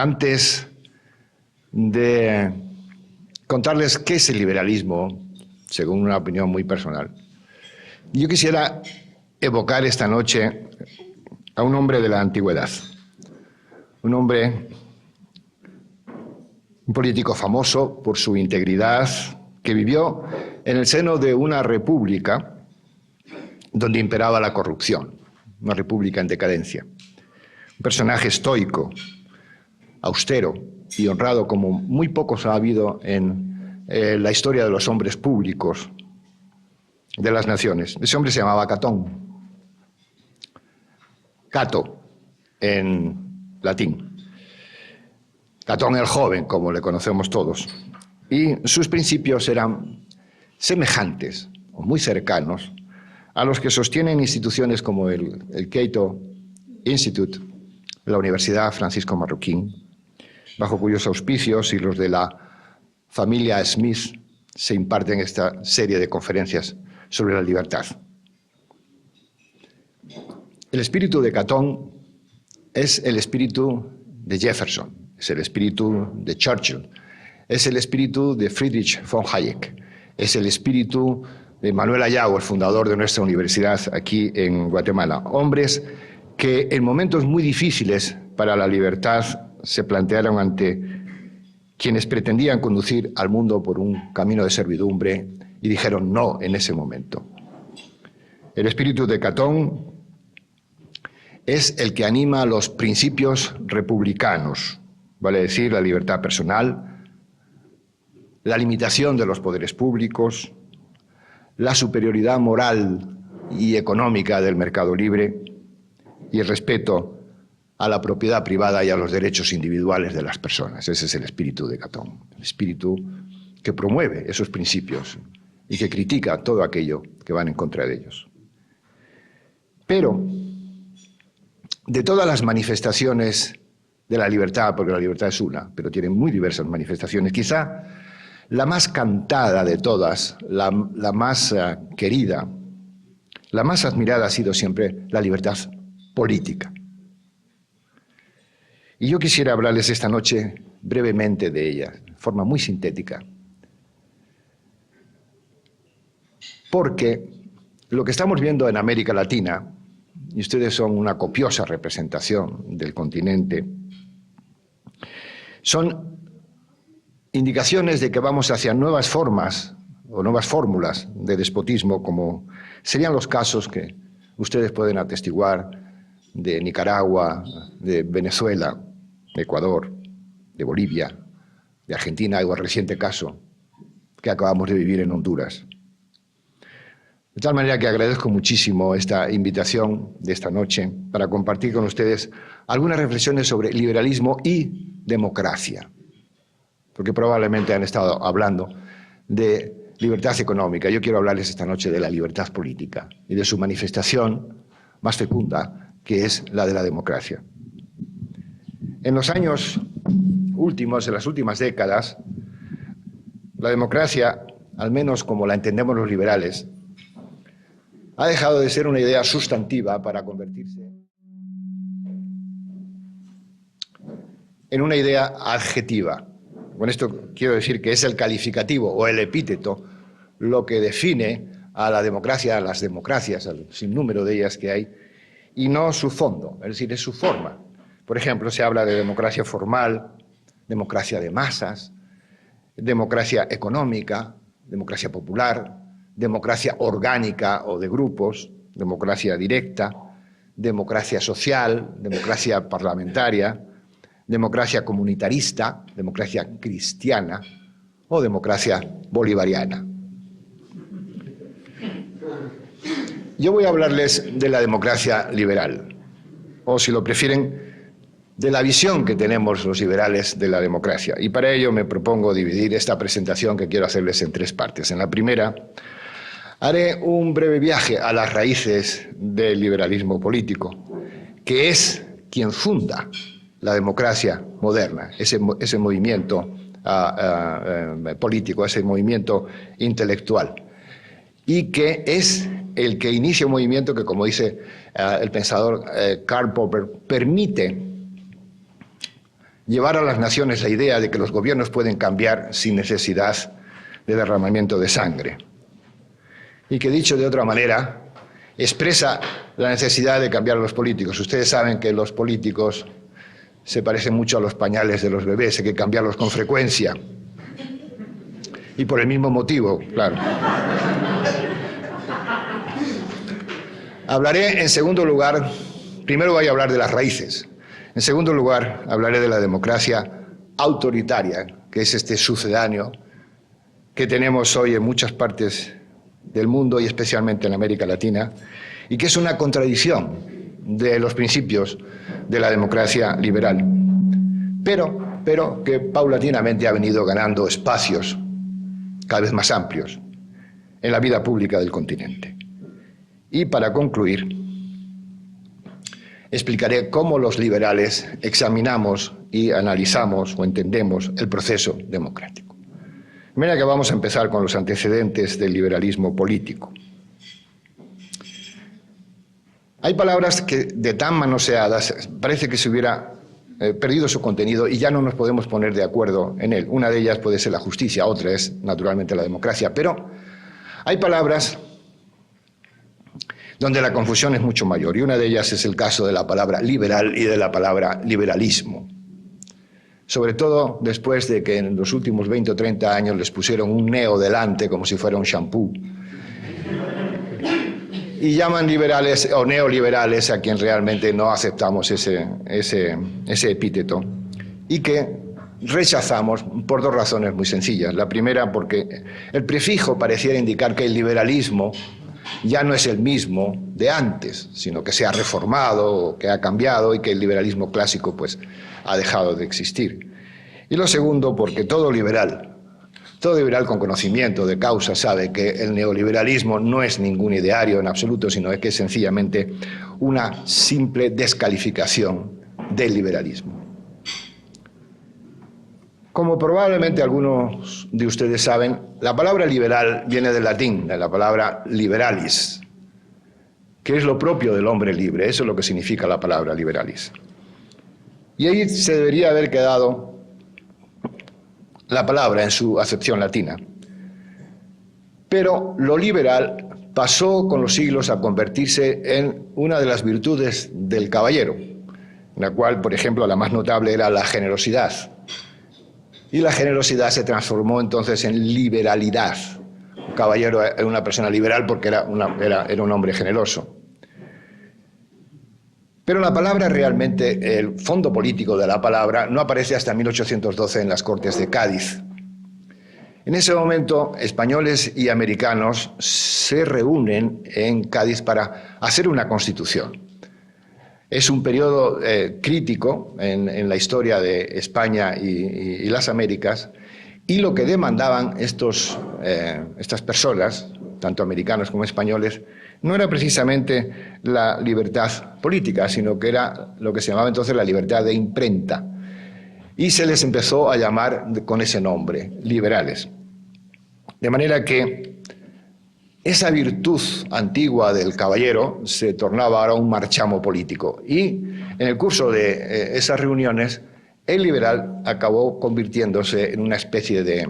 antes de contarles qué es el liberalismo, según una opinión muy personal, yo quisiera evocar esta noche a un hombre de la antigüedad, un hombre, un político famoso por su integridad, que vivió en el seno de una república donde imperaba la corrupción, una república en decadencia. Un personaje estoico, austero y honrado como muy pocos ha habido en la historia de los hombres públicos de las naciones. Ese hombre se llamaba Catón. Cato, en latín. Catón el joven, como le conocemos todos. Y sus principios eran semejantes o muy cercanos a los que sostienen instituciones como el Cato Institute, la Universidad Francisco Marroquín, bajo cuyos auspicios y los de la familia Smith se imparten esta serie de conferencias sobre la libertad. El espíritu de Catón es el espíritu de Jefferson, es el espíritu de Churchill, es el espíritu de Friedrich von Hayek, es el espíritu de Manuel Ayau, el fundador de nuestra universidad aquí en Guatemala. Hombres que en momentos muy difíciles para la libertad se plantearon ante quienes pretendían conducir al mundo por un camino de servidumbre y dijeron no en ese momento. El espíritu de Catón es el que anima los principios republicanos, vale decir, la libertad personal, la limitación de los poderes públicos, la superioridad moral y económica del mercado libre y el respeto a la propiedad privada y a los derechos individuales de las personas. Ese es el espíritu de Catón, el espíritu que promueve esos principios y que critica todo aquello que van en contra de ellos. Pero de todas las manifestaciones de la libertad, porque la libertad es una, pero tiene muy diversas manifestaciones, quizá la más cantada de todas, la más querida, la más admirada ha sido siempre la libertad política. Y yo quisiera hablarles esta noche brevemente de ella, de forma muy sintética, porque lo que estamos viendo en América Latina, y ustedes son una copiosa representación del continente, son indicaciones de que vamos hacia nuevas formas o nuevas fórmulas de despotismo, como serían los casos que ustedes pueden atestiguar de Nicaragua, de Venezuela, de Ecuador, de Bolivia, de Argentina, o el reciente caso que acabamos de vivir en Honduras. De tal manera que agradezco muchísimo esta invitación de esta noche para compartir con ustedes algunas reflexiones sobre liberalismo y democracia, porque probablemente han estado hablando de libertad económica. Yo quiero hablarles esta noche de la libertad política y de su manifestación más fecunda, que es la de la democracia. En los años últimos, en las últimas décadas, la democracia, al menos como la entendemos los liberales, ha dejado de ser una idea sustantiva para convertirse en una idea adjetiva. Con esto quiero decir que es el calificativo o el epíteto lo que define a la democracia, a las democracias, al sinnúmero de ellas que hay, y no su fondo, es decir, es su forma. Por ejemplo, se habla de democracia formal, democracia de masas, democracia económica, democracia popular, democracia orgánica o de grupos, democracia directa, democracia social, democracia parlamentaria, democracia comunitarista, democracia cristiana o democracia bolivariana. Yo voy a hablarles de la democracia liberal, o si lo prefieren, de la visión que tenemos los liberales de la democracia. Y para ello me propongo dividir esta presentación que quiero hacerles en tres partes. En la primera, haré un breve viaje a las raíces del liberalismo político, que es quien funda la democracia moderna, ese movimiento político, ese movimiento intelectual, y que es el que inicia un movimiento que, como dice el pensador Karl Popper, permite llevar a las naciones la idea de que los gobiernos pueden cambiar sin necesidad de derramamiento de sangre. Y que, dicho de otra manera, expresa la necesidad de cambiar a los políticos. Ustedes saben que los políticos se parecen mucho a los pañales de los bebés, hay que cambiarlos con frecuencia. Y por el mismo motivo, claro. Hablaré, en segundo lugar, primero voy a hablar de las raíces. En segundo lugar, hablaré de la democracia autoritaria, que es este sucedáneo que tenemos hoy en muchas partes del mundo y especialmente en América Latina, y que es una contradicción de los principios de la democracia liberal, pero que paulatinamente ha venido ganando espacios cada vez más amplios en la vida pública del continente. Y para concluir, explicaré cómo los liberales examinamos y analizamos o entendemos el proceso democrático. De manera que vamos a empezar con los antecedentes del liberalismo político. Hay palabras que, de tan manoseadas, parece que se hubiera perdido su contenido y ya no nos podemos poner de acuerdo en él. Una de ellas puede ser la justicia, otra es, naturalmente, la democracia. Pero hay palabras donde la confusión es mucho mayor, y una de ellas es el caso de la palabra liberal y de la palabra liberalismo. Sobre todo después de que en los últimos 20 o 30 años les pusieron un neo delante como si fuera un shampoo. Y llaman liberales o neoliberales a quien realmente no aceptamos ese epíteto y que rechazamos por dos razones muy sencillas. La primera, porque el prefijo pareciera indicar que el liberalismo ya no es el mismo de antes, sino que se ha reformado, que ha cambiado y que el liberalismo clásico pues ha dejado de existir. Y lo segundo, porque todo liberal con conocimiento de causa sabe que el neoliberalismo no es ningún ideario en absoluto, sino que es sencillamente una simple descalificación del liberalismo. Como probablemente algunos de ustedes saben, la palabra liberal viene del latín, de la palabra liberalis, que es lo propio del hombre libre. Eso es lo que significa la palabra liberalis. Y ahí se debería haber quedado la palabra en su acepción latina. Pero lo liberal pasó con los siglos a convertirse en una de las virtudes del caballero, en la cual, por ejemplo, la más notable era la generosidad. Y la generosidad se transformó entonces en liberalidad. Un caballero era una persona liberal porque era un hombre generoso. Pero la palabra realmente, el fondo político de la palabra, no aparece hasta 1812 en las Cortes de Cádiz. En ese momento, españoles y americanos se reúnen en Cádiz para hacer una constitución. Es un periodo crítico en la historia de España y las Américas, y lo que demandaban estas personas, tanto americanos como españoles, no era precisamente la libertad política, sino que era lo que se llamaba entonces la libertad de imprenta. Y se les empezó a llamar con ese nombre, liberales. De manera que esa virtud antigua del caballero se tornaba ahora un marchamo político. Y en el curso de esas reuniones, el liberal acabó convirtiéndose en una especie de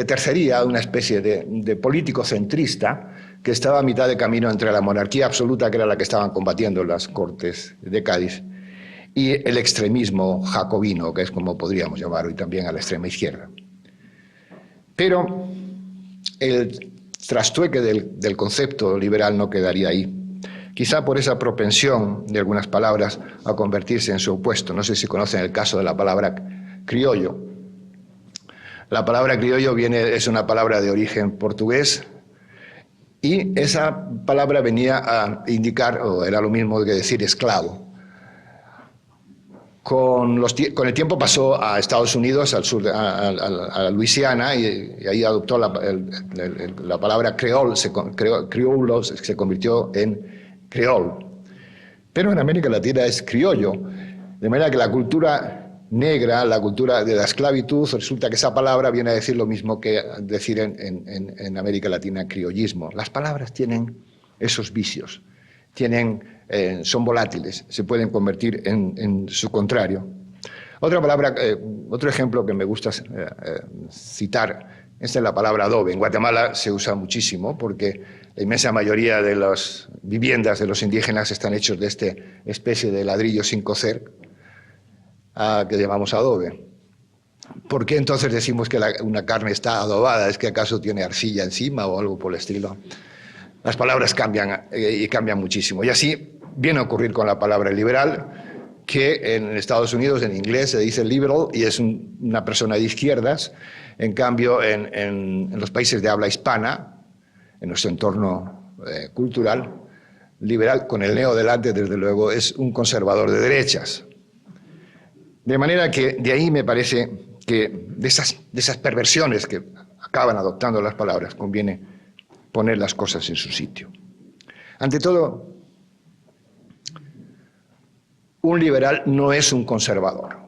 tercería, una especie de político centrista que estaba a mitad de camino entre la monarquía absoluta, que era la que estaban combatiendo las Cortes de Cádiz, y el extremismo jacobino, que es como podríamos llamar hoy también a la extrema izquierda. Pero el trastueque del concepto liberal no quedaría ahí. Quizá por esa propensión de algunas palabras a convertirse en su opuesto. No sé si conocen el caso de la palabra criollo. La palabra criollo es una palabra de origen portugués, y esa palabra venía a indicar, o era lo mismo que decir esclavo. Con el tiempo pasó a Estados Unidos, al sur, a Luisiana, y ahí adoptó la palabra crioulo, se convirtió en creol. Pero en América Latina es criollo, de manera que la cultura negra, la cultura de la esclavitud, resulta que esa palabra viene a decir lo mismo que decir en América Latina criollismo. Las palabras tienen esos vicios. son volátiles, se pueden convertir en su contrario. Otro ejemplo que me gusta citar, esta es la palabra adobe. En Guatemala se usa muchísimo porque la inmensa mayoría de las viviendas de los indígenas están hechos de esta especie de ladrillo sin cocer, que llamamos adobe. ¿Por qué entonces decimos que una carne está adobada? ¿Es que acaso tiene arcilla encima o algo por el estilo? Las palabras cambian y cambian muchísimo. Y así viene a ocurrir con la palabra liberal, que en Estados Unidos en inglés se dice liberal y es una persona de izquierdas. En cambio, en los países de habla hispana, en nuestro entorno cultural, liberal, con el neo delante, desde luego, es un conservador de derechas. De manera que de ahí me parece que de esas perversiones que acaban adoptando las palabras, conviene poner las cosas en su sitio. Ante todo, un liberal no es un conservador.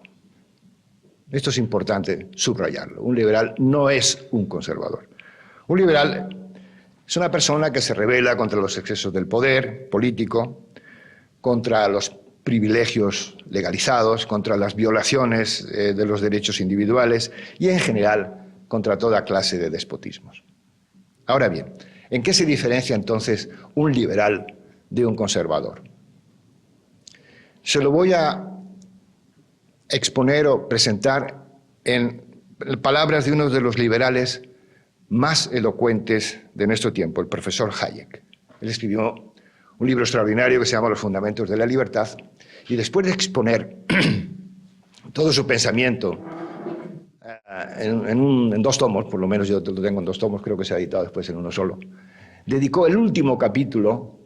Esto es importante subrayarlo. Un liberal no es un conservador. Un liberal es una persona que se rebela contra los excesos del poder político, contra los privilegios legalizados, contra las violaciones de los derechos individuales y, en general, contra toda clase de despotismos. Ahora bien, ¿en qué se diferencia entonces un liberal de un conservador? Se lo voy a exponer o presentar en palabras de uno de los liberales más elocuentes de nuestro tiempo, el profesor Hayek. Él escribió un libro extraordinario que se llama Los Fundamentos de la Libertad, y después de exponer todo su pensamiento en 2 tomos, por lo menos yo lo tengo en 2 tomos, creo que se ha editado después en uno solo, dedicó el último capítulo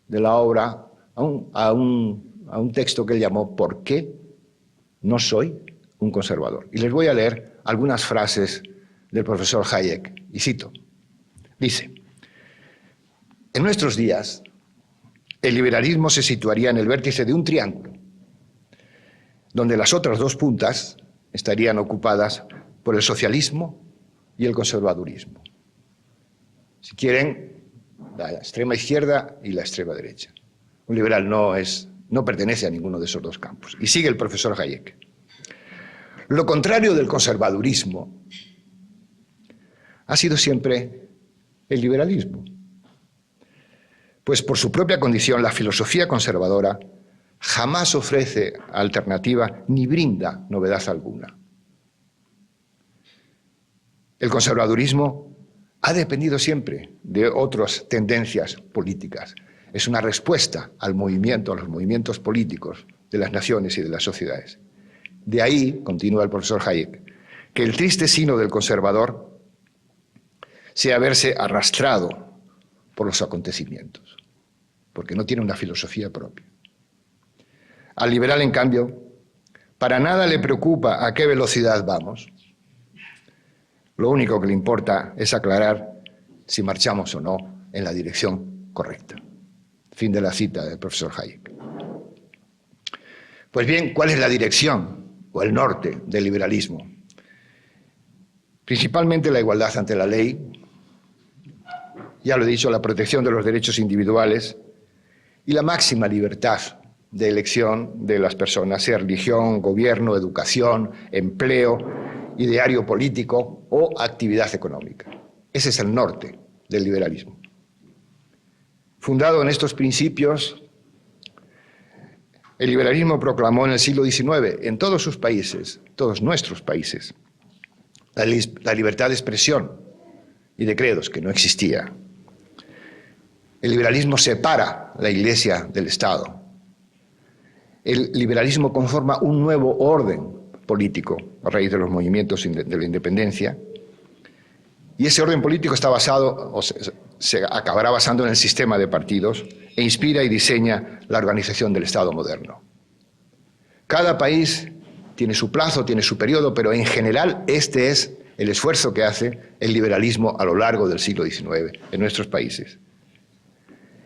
de la obra a un texto que él llamó ¿Por qué no soy un conservador? Y les voy a leer algunas frases del profesor Hayek, y cito. Dice: en nuestros días, el liberalismo se situaría en el vértice de un triángulo, donde las otras 2 puntas estarían ocupadas por el socialismo y el conservadurismo. Si quieren, la extrema izquierda y la extrema derecha. Un liberal no pertenece a ninguno de esos 2 campos. Y sigue el profesor Hayek. Lo contrario del conservadurismo ha sido siempre el liberalismo. Pues por su propia condición, la filosofía conservadora jamás ofrece alternativa ni brinda novedad alguna. El conservadurismo ha dependido siempre de otras tendencias políticas. Es una respuesta a los movimientos políticos de las naciones y de las sociedades. De ahí, continúa el profesor Hayek, que el triste sino del conservador sea verse arrastrado por los acontecimientos, porque no tiene una filosofía propia. Al liberal, en cambio, para nada le preocupa a qué velocidad vamos. Lo único que le importa es aclarar si marchamos o no en la dirección correcta. Fin de la cita del profesor Hayek. Pues bien, ¿cuál es la dirección o el norte del liberalismo? Principalmente la igualdad ante la ley, ya lo he dicho, la protección de los derechos individuales y la máxima libertad de elección de las personas, sea religión, gobierno, educación, empleo, ideario político o actividad económica. Ese es el norte del liberalismo. Fundado en estos principios, el liberalismo proclamó en el siglo XIX, en todos sus países, todos nuestros países, la libertad de expresión y de credos, que no existía. El liberalismo separa la Iglesia del Estado. El liberalismo conforma un nuevo orden político a raíz de los movimientos de la independencia, y ese orden político está basado, o se acabará basando en el sistema de partidos, e inspira y diseña la organización del Estado moderno. Cada país tiene su plazo, tiene su periodo, pero en general este es el esfuerzo que hace el liberalismo a lo largo del siglo XIX en nuestros países.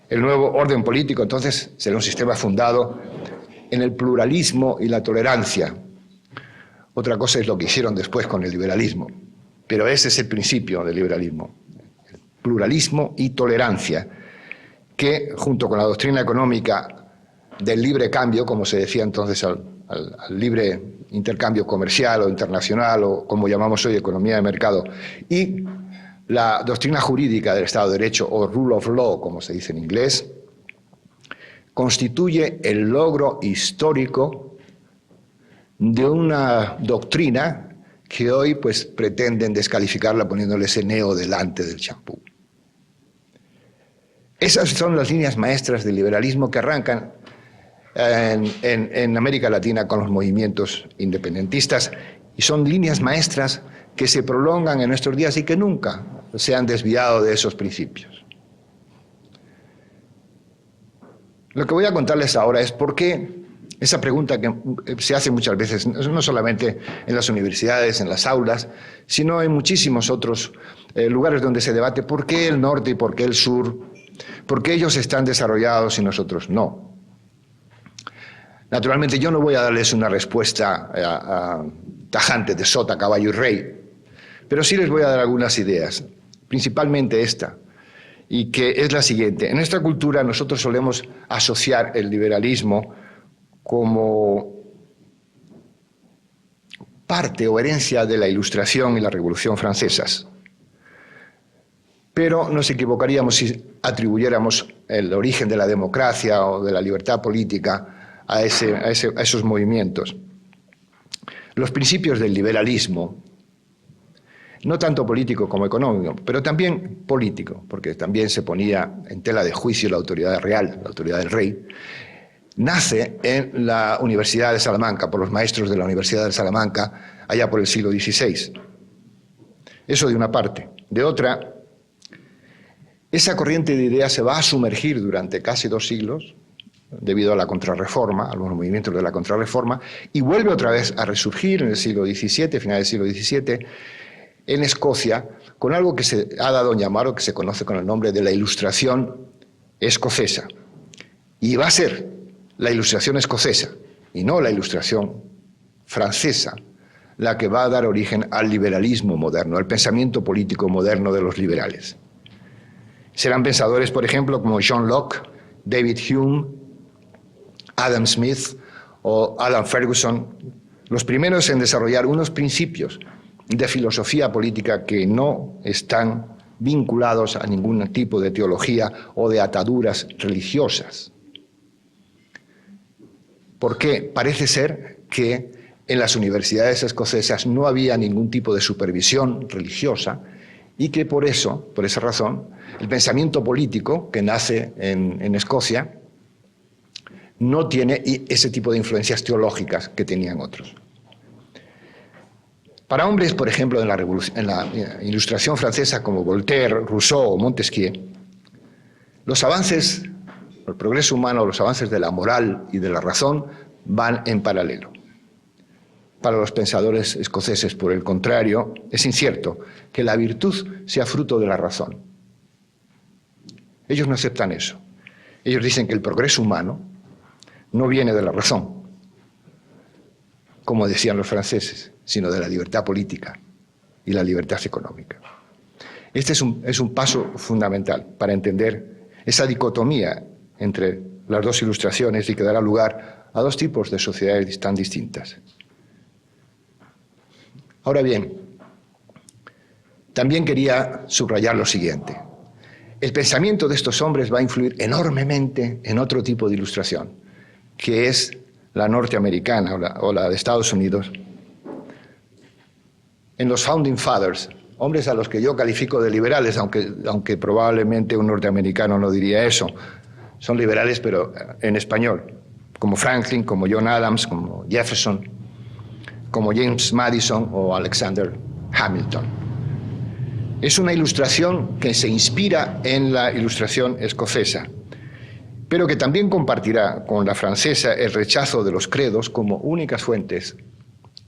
El nuevo orden político, entonces, será un sistema fundado en el pluralismo y la tolerancia. Otra cosa es lo que hicieron después con el liberalismo, pero ese es el principio del liberalismo. El pluralismo y tolerancia, que, junto con la doctrina económica del libre cambio, como se decía entonces al libre intercambio comercial o internacional, o como llamamos hoy economía de mercado, y la doctrina jurídica del Estado de Derecho, o rule of law, como se dice en inglés, constituye el logro histórico de una doctrina que hoy pues pretenden descalificarla poniéndole ese neo delante del champú. Esas son las líneas maestras del liberalismo que arrancan en América Latina con los movimientos independentistas, y son líneas maestras que se prolongan en nuestros días y que nunca se han desviado de esos principios. Lo que voy a contarles ahora es por qué esa pregunta que se hace muchas veces, no solamente en las universidades, en las aulas, sino en muchísimos otros lugares donde se debate por qué el norte y por qué el sur, por qué ellos están desarrollados y nosotros no. Naturalmente yo no voy a darles una respuesta tajante de sota, caballo y rey, pero sí les voy a dar algunas ideas, principalmente esta, y que es la siguiente. En nuestra cultura nosotros solemos asociar el liberalismo como parte o herencia de la Ilustración y la Revolución Francesas. Pero nos equivocaríamos si atribuyéramos el origen de la democracia o de la libertad política a esos movimientos. Los principios del liberalismo, no tanto político como económico, pero también político, porque también se ponía en tela de juicio la autoridad real, la autoridad del rey, nace en la Universidad de Salamanca, por los maestros de la Universidad de Salamanca, allá por el siglo XVI. Eso de una parte. De otra, esa corriente de ideas se va a sumergir durante casi 2 siglos, debido a la Contrarreforma, a los movimientos de la Contrarreforma, y vuelve otra vez a resurgir en el siglo XVII, final del siglo XVII, en Escocia, con algo que se ha dado en llamar o que se conoce con el nombre de la Ilustración escocesa. Y va a ser la Ilustración escocesa, y no la Ilustración francesa, la que va a dar origen al liberalismo moderno, al pensamiento político moderno de los liberales. Serán pensadores, por ejemplo, como John Locke, David Hume, Adam Smith o Alan Ferguson, los primeros en desarrollar unos principios de filosofía política que no están vinculados a ningún tipo de teología o de ataduras religiosas. Porque parece ser que en las universidades escocesas no había ningún tipo de supervisión religiosa y que por eso, por esa razón, el pensamiento político que nace en Escocia no tiene ese tipo de influencias teológicas que tenían otros. Para hombres, por ejemplo, en la Ilustración francesa como Voltaire, Rousseau o Montesquieu, los avances, el progreso humano, los avances de la moral y de la razón van en paralelo. Para los pensadores escoceses, por el contrario, es incierto que la virtud sea fruto de la razón. Ellos no aceptan eso. Ellos dicen que el progreso humano no viene de la razón, como decían los franceses, sino de la libertad política y la libertad económica. Este es un paso fundamental para entender esa dicotomía entre las dos ilustraciones y que dará lugar a 2 tipos de sociedades tan distintas. Ahora bien, también quería subrayar lo siguiente. El pensamiento de estos hombres va a influir enormemente en otro tipo de ilustración, que es la norteamericana o la de Estados Unidos. En los Founding Fathers, hombres a los que yo califico de liberales, aunque probablemente un norteamericano no diría eso, son liberales pero en español, como Franklin, como John Adams, como Jefferson, como James Madison o Alexander Hamilton. Es una ilustración que se inspira en la Ilustración escocesa, pero que también compartirá con la francesa el rechazo de los credos como únicas fuentes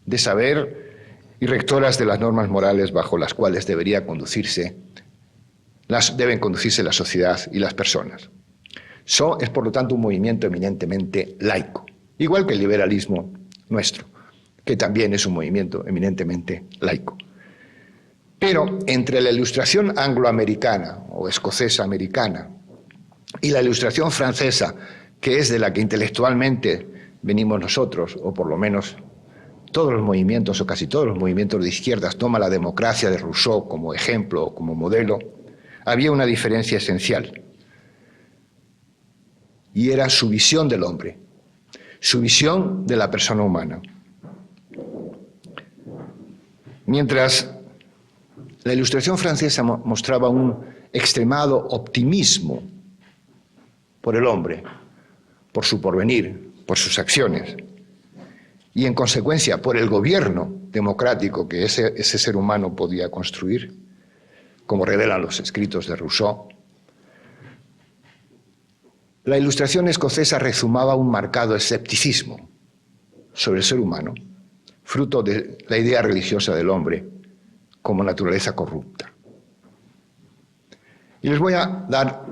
de saber y rectoras de las normas morales bajo las cuales deben conducirse la sociedad y las personas. Es, por lo tanto, un movimiento eminentemente laico, igual que el liberalismo nuestro, que también es un movimiento eminentemente laico. Pero entre la Ilustración angloamericana o escocesa americana Y la Ilustración francesa, que es de la que intelectualmente venimos nosotros, o por lo menos todos los movimientos, o casi todos los movimientos de izquierdas, toma la democracia de Rousseau como ejemplo o como modelo, había una diferencia esencial. Y era su visión del hombre, su visión de la persona humana. Mientras la Ilustración francesa mostraba un extremado optimismo por el hombre, por su porvenir, por sus acciones, y en consecuencia por el gobierno democrático que ese ser humano podía construir, como revelan los escritos de Rousseau, la Ilustración escocesa rezumaba un marcado escepticismo sobre el ser humano, fruto de la idea religiosa del hombre como naturaleza corrupta. Y les voy a dar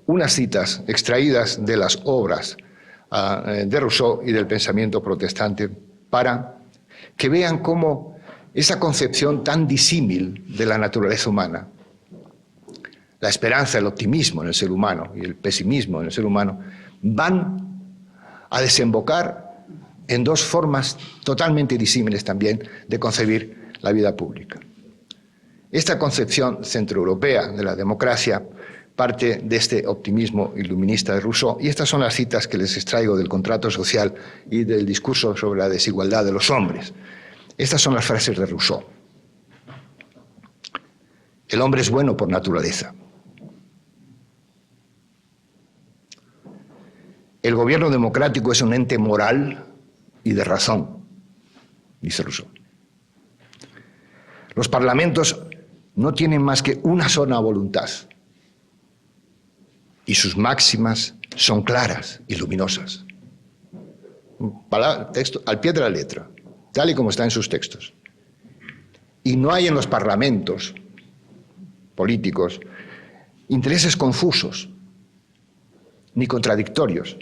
unas citas extraídas de las obras de Rousseau y del pensamiento protestante para que vean cómo esa concepción tan disímil de la naturaleza humana, la esperanza, el optimismo en el ser humano y el pesimismo en el ser humano, van a desembocar en dos formas totalmente disímiles también de concebir la vida pública. Esta concepción centroeuropea de la democracia parte de este optimismo iluminista de Rousseau, y estas son las citas que les extraigo del Contrato Social y del discurso sobre la desigualdad de los hombres. Estas son las frases de Rousseau. El hombre es bueno por naturaleza. El gobierno democrático es un ente moral y de razón, dice Rousseau. Los parlamentos no tienen más que una sola voluntad, y sus máximas son claras y luminosas. Texto al pie de la letra, tal y como está en sus textos. Y no hay en los parlamentos políticos intereses confusos ni contradictorios,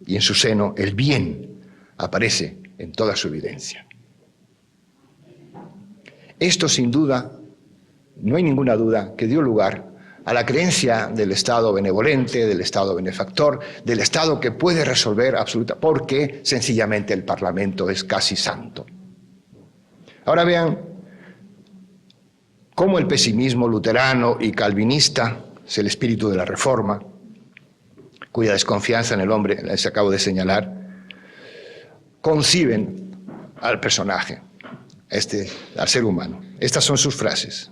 y en su seno el bien aparece en toda su evidencia. Esto, sin duda, no hay ninguna duda, que dio lugar a la creencia del Estado benevolente, del Estado benefactor, del Estado que puede resolver absolutamente, porque sencillamente el Parlamento es casi santo. Ahora vean cómo el pesimismo luterano y calvinista, es el espíritu de la Reforma, cuya desconfianza en el hombre les acabo de señalar, conciben al personaje, al ser humano. Estas son sus frases.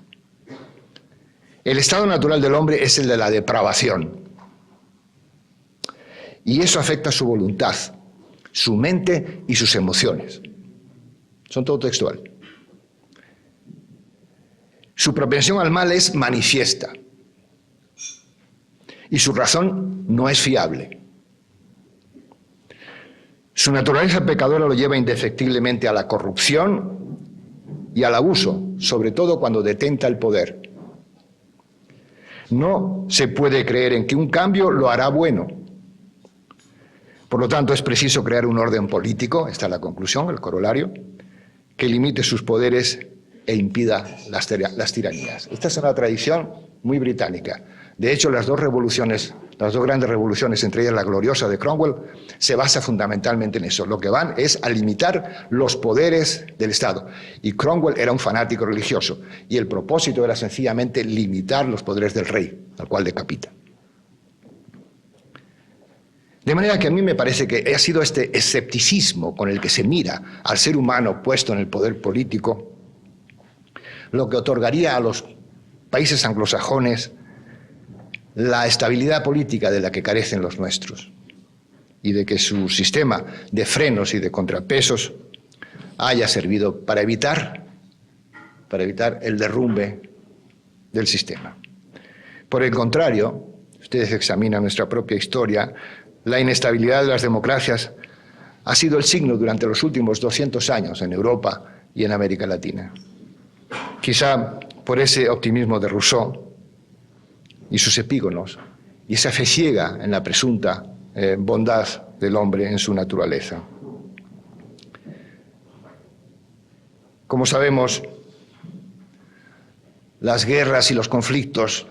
El estado natural del hombre es el de la depravación, y eso afecta su voluntad, su mente y sus emociones. Son todo textual. Su propensión al mal es manifiesta, y su razón no es fiable. Su naturaleza pecadora lo lleva indefectiblemente a la corrupción y al abuso, sobre todo cuando detenta el poder. No se puede creer en que un cambio lo hará bueno. Por lo tanto, es preciso crear un orden político, esta es la conclusión, el corolario, que limite sus poderes e impida las tiranías. Esta es una tradición muy británica. De hecho, las dos grandes revoluciones, entre ellas la gloriosa de Cromwell, se basa fundamentalmente en eso. Lo que van es a limitar los poderes del Estado. Y Cromwell era un fanático religioso, y el propósito era sencillamente limitar los poderes del rey, al cual decapita. De manera que a mí me parece que ha sido este escepticismo con el que se mira al ser humano puesto en el poder político lo que otorgaría a los países anglosajones la estabilidad política de la que carecen los nuestros, y de que su sistema de frenos y de contrapesos haya servido para evitar el derrumbe del sistema. Por el contrario, ustedes examinan nuestra propia historia, la inestabilidad de las democracias ha sido el signo durante los últimos 200 años en Europa y en América Latina. Quizá por ese optimismo de Rousseau y sus epígonos, y esa fe ciega en la presunta bondad del hombre en su naturaleza. Como sabemos, las guerras y los conflictos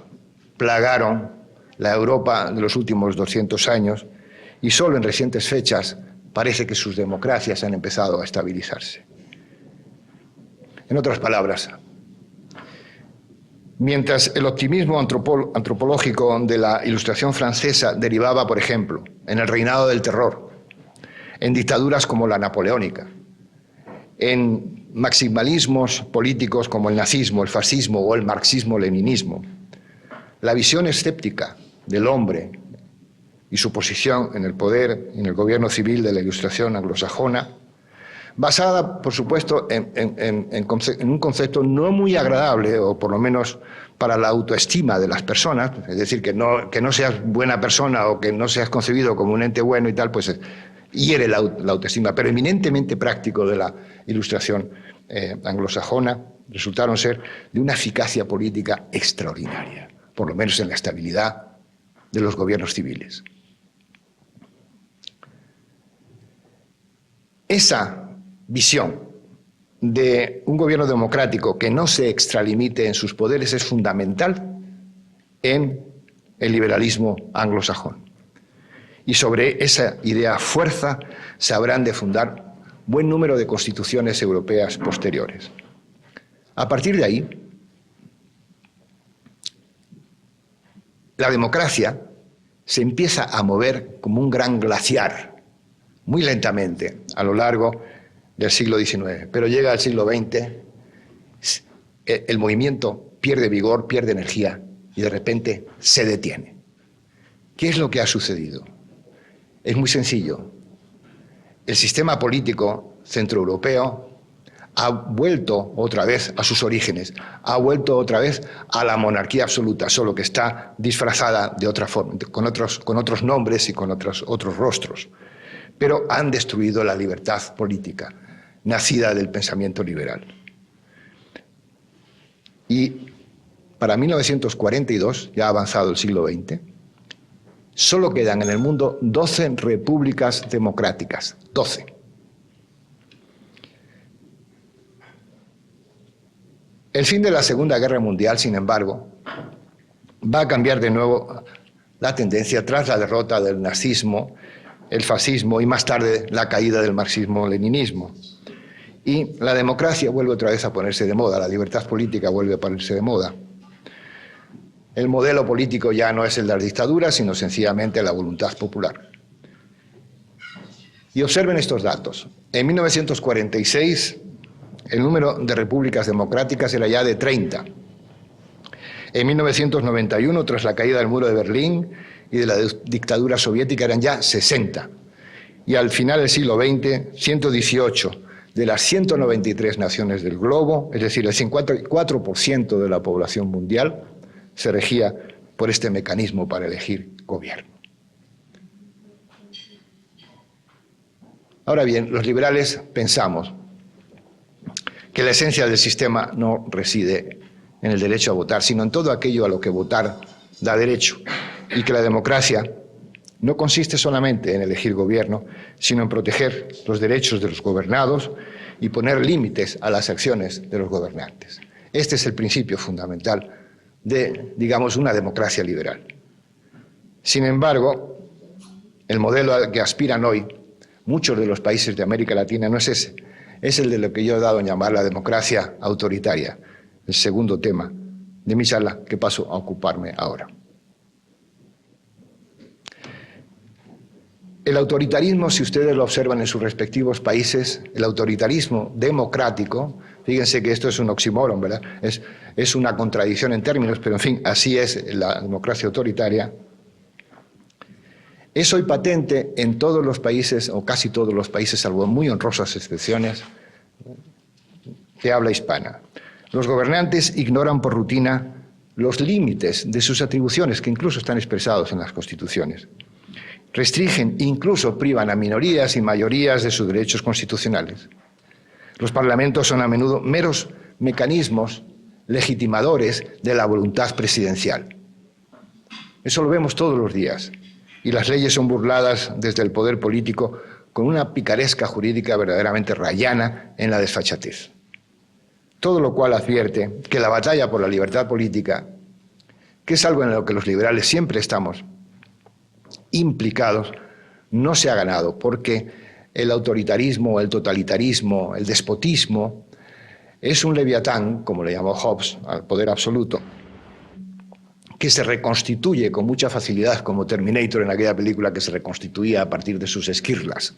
plagaron la Europa de los últimos 200 años, y solo en recientes fechas parece que sus democracias han empezado a estabilizarse. En otras palabras, mientras el optimismo antropológico de la Ilustración francesa derivaba, por ejemplo, en el reinado del terror, en dictaduras como la napoleónica, en maximalismos políticos como el nazismo, el fascismo o el marxismo-leninismo, la visión escéptica del hombre y su posición en el poder, en el gobierno civil de la Ilustración anglosajona, basada, por supuesto, en un concepto no muy agradable, o por lo menos para la autoestima de las personas, es decir, que no seas buena persona o que no seas concebido como un ente bueno y tal, pues hiere la autoestima, pero eminentemente práctico de la Ilustración anglosajona, resultaron ser de una eficacia política extraordinaria, por lo menos en la estabilidad de los gobiernos civiles. Esa visión de un gobierno democrático que no se extralimite en sus poderes es fundamental en el liberalismo anglosajón. Y sobre esa idea fuerza se habrán de fundar buen número de constituciones europeas posteriores. A partir de ahí, la democracia se empieza a mover como un gran glaciar, muy lentamente, a lo largo del siglo XIX. Pero llega al siglo XX, el movimiento pierde vigor, pierde energía y de repente se detiene. ¿Qué es lo que ha sucedido? Es muy sencillo. El sistema político centroeuropeo ha vuelto otra vez a sus orígenes, ha vuelto otra vez a la monarquía absoluta, solo que está disfrazada de otra forma, con otros nombres y con otros rostros. Pero han destruido la libertad política, nacida del pensamiento liberal. Y para 1942, ya ha avanzado el siglo XX, solo quedan en el mundo 12 repúblicas democráticas, 12. El fin de la Segunda Guerra Mundial, sin embargo, va a cambiar de nuevo la tendencia tras la derrota del nazismo, el fascismo y más tarde la caída del marxismo-leninismo. Y la democracia vuelve otra vez a ponerse de moda, la libertad política vuelve a ponerse de moda. El modelo político ya no es el de las dictaduras, sino sencillamente la voluntad popular. Y observen estos datos. En 1946, el número de repúblicas democráticas era ya de 30. En 1991, tras la caída del muro de Berlín y de la dictadura soviética, eran ya 60. Y al final del siglo XX, 118 de las 193 naciones del globo, es decir, el 54% de la población mundial, se regía por este mecanismo para elegir gobierno. Ahora bien, los liberales pensamos que la esencia del sistema no reside en el derecho a votar, sino en todo aquello a lo que votar da derecho, y que la democracia no consiste solamente en elegir gobierno, sino en proteger los derechos de los gobernados y poner límites a las acciones de los gobernantes. Este es el principio fundamental de, digamos, una democracia liberal. Sin embargo, el modelo al que aspiran hoy muchos de los países de América Latina no es ese, es el de lo que yo he dado en llamar la democracia autoritaria, el segundo tema de mi charla que paso a ocuparme ahora. El autoritarismo, si ustedes lo observan en sus respectivos países, el autoritarismo democrático, fíjense que esto es un oxímoron, ¿verdad? Es una contradicción en términos, pero en fin, así es la democracia autoritaria. Es hoy patente en todos los países, o casi todos los países, salvo muy honrosas excepciones, de habla hispana. Los gobernantes ignoran por rutina los límites de sus atribuciones, que incluso están expresados en las constituciones. Restringen, incluso privan a minorías y mayorías de sus derechos constitucionales. Los parlamentos son a menudo meros mecanismos legitimadores de la voluntad presidencial. Eso lo vemos todos los días. Y las leyes son burladas desde el poder político con una picaresca jurídica verdaderamente rayana en la desfachatez. Todo lo cual advierte que la batalla por la libertad política que es algo en lo que los liberales siempre estamos implicados, no se ha ganado, porque el autoritarismo, el totalitarismo, el despotismo es un leviatán, como le llamó Hobbes, al poder absoluto, que se reconstituye con mucha facilidad, como Terminator en aquella película que se reconstituía a partir de sus esquirlas.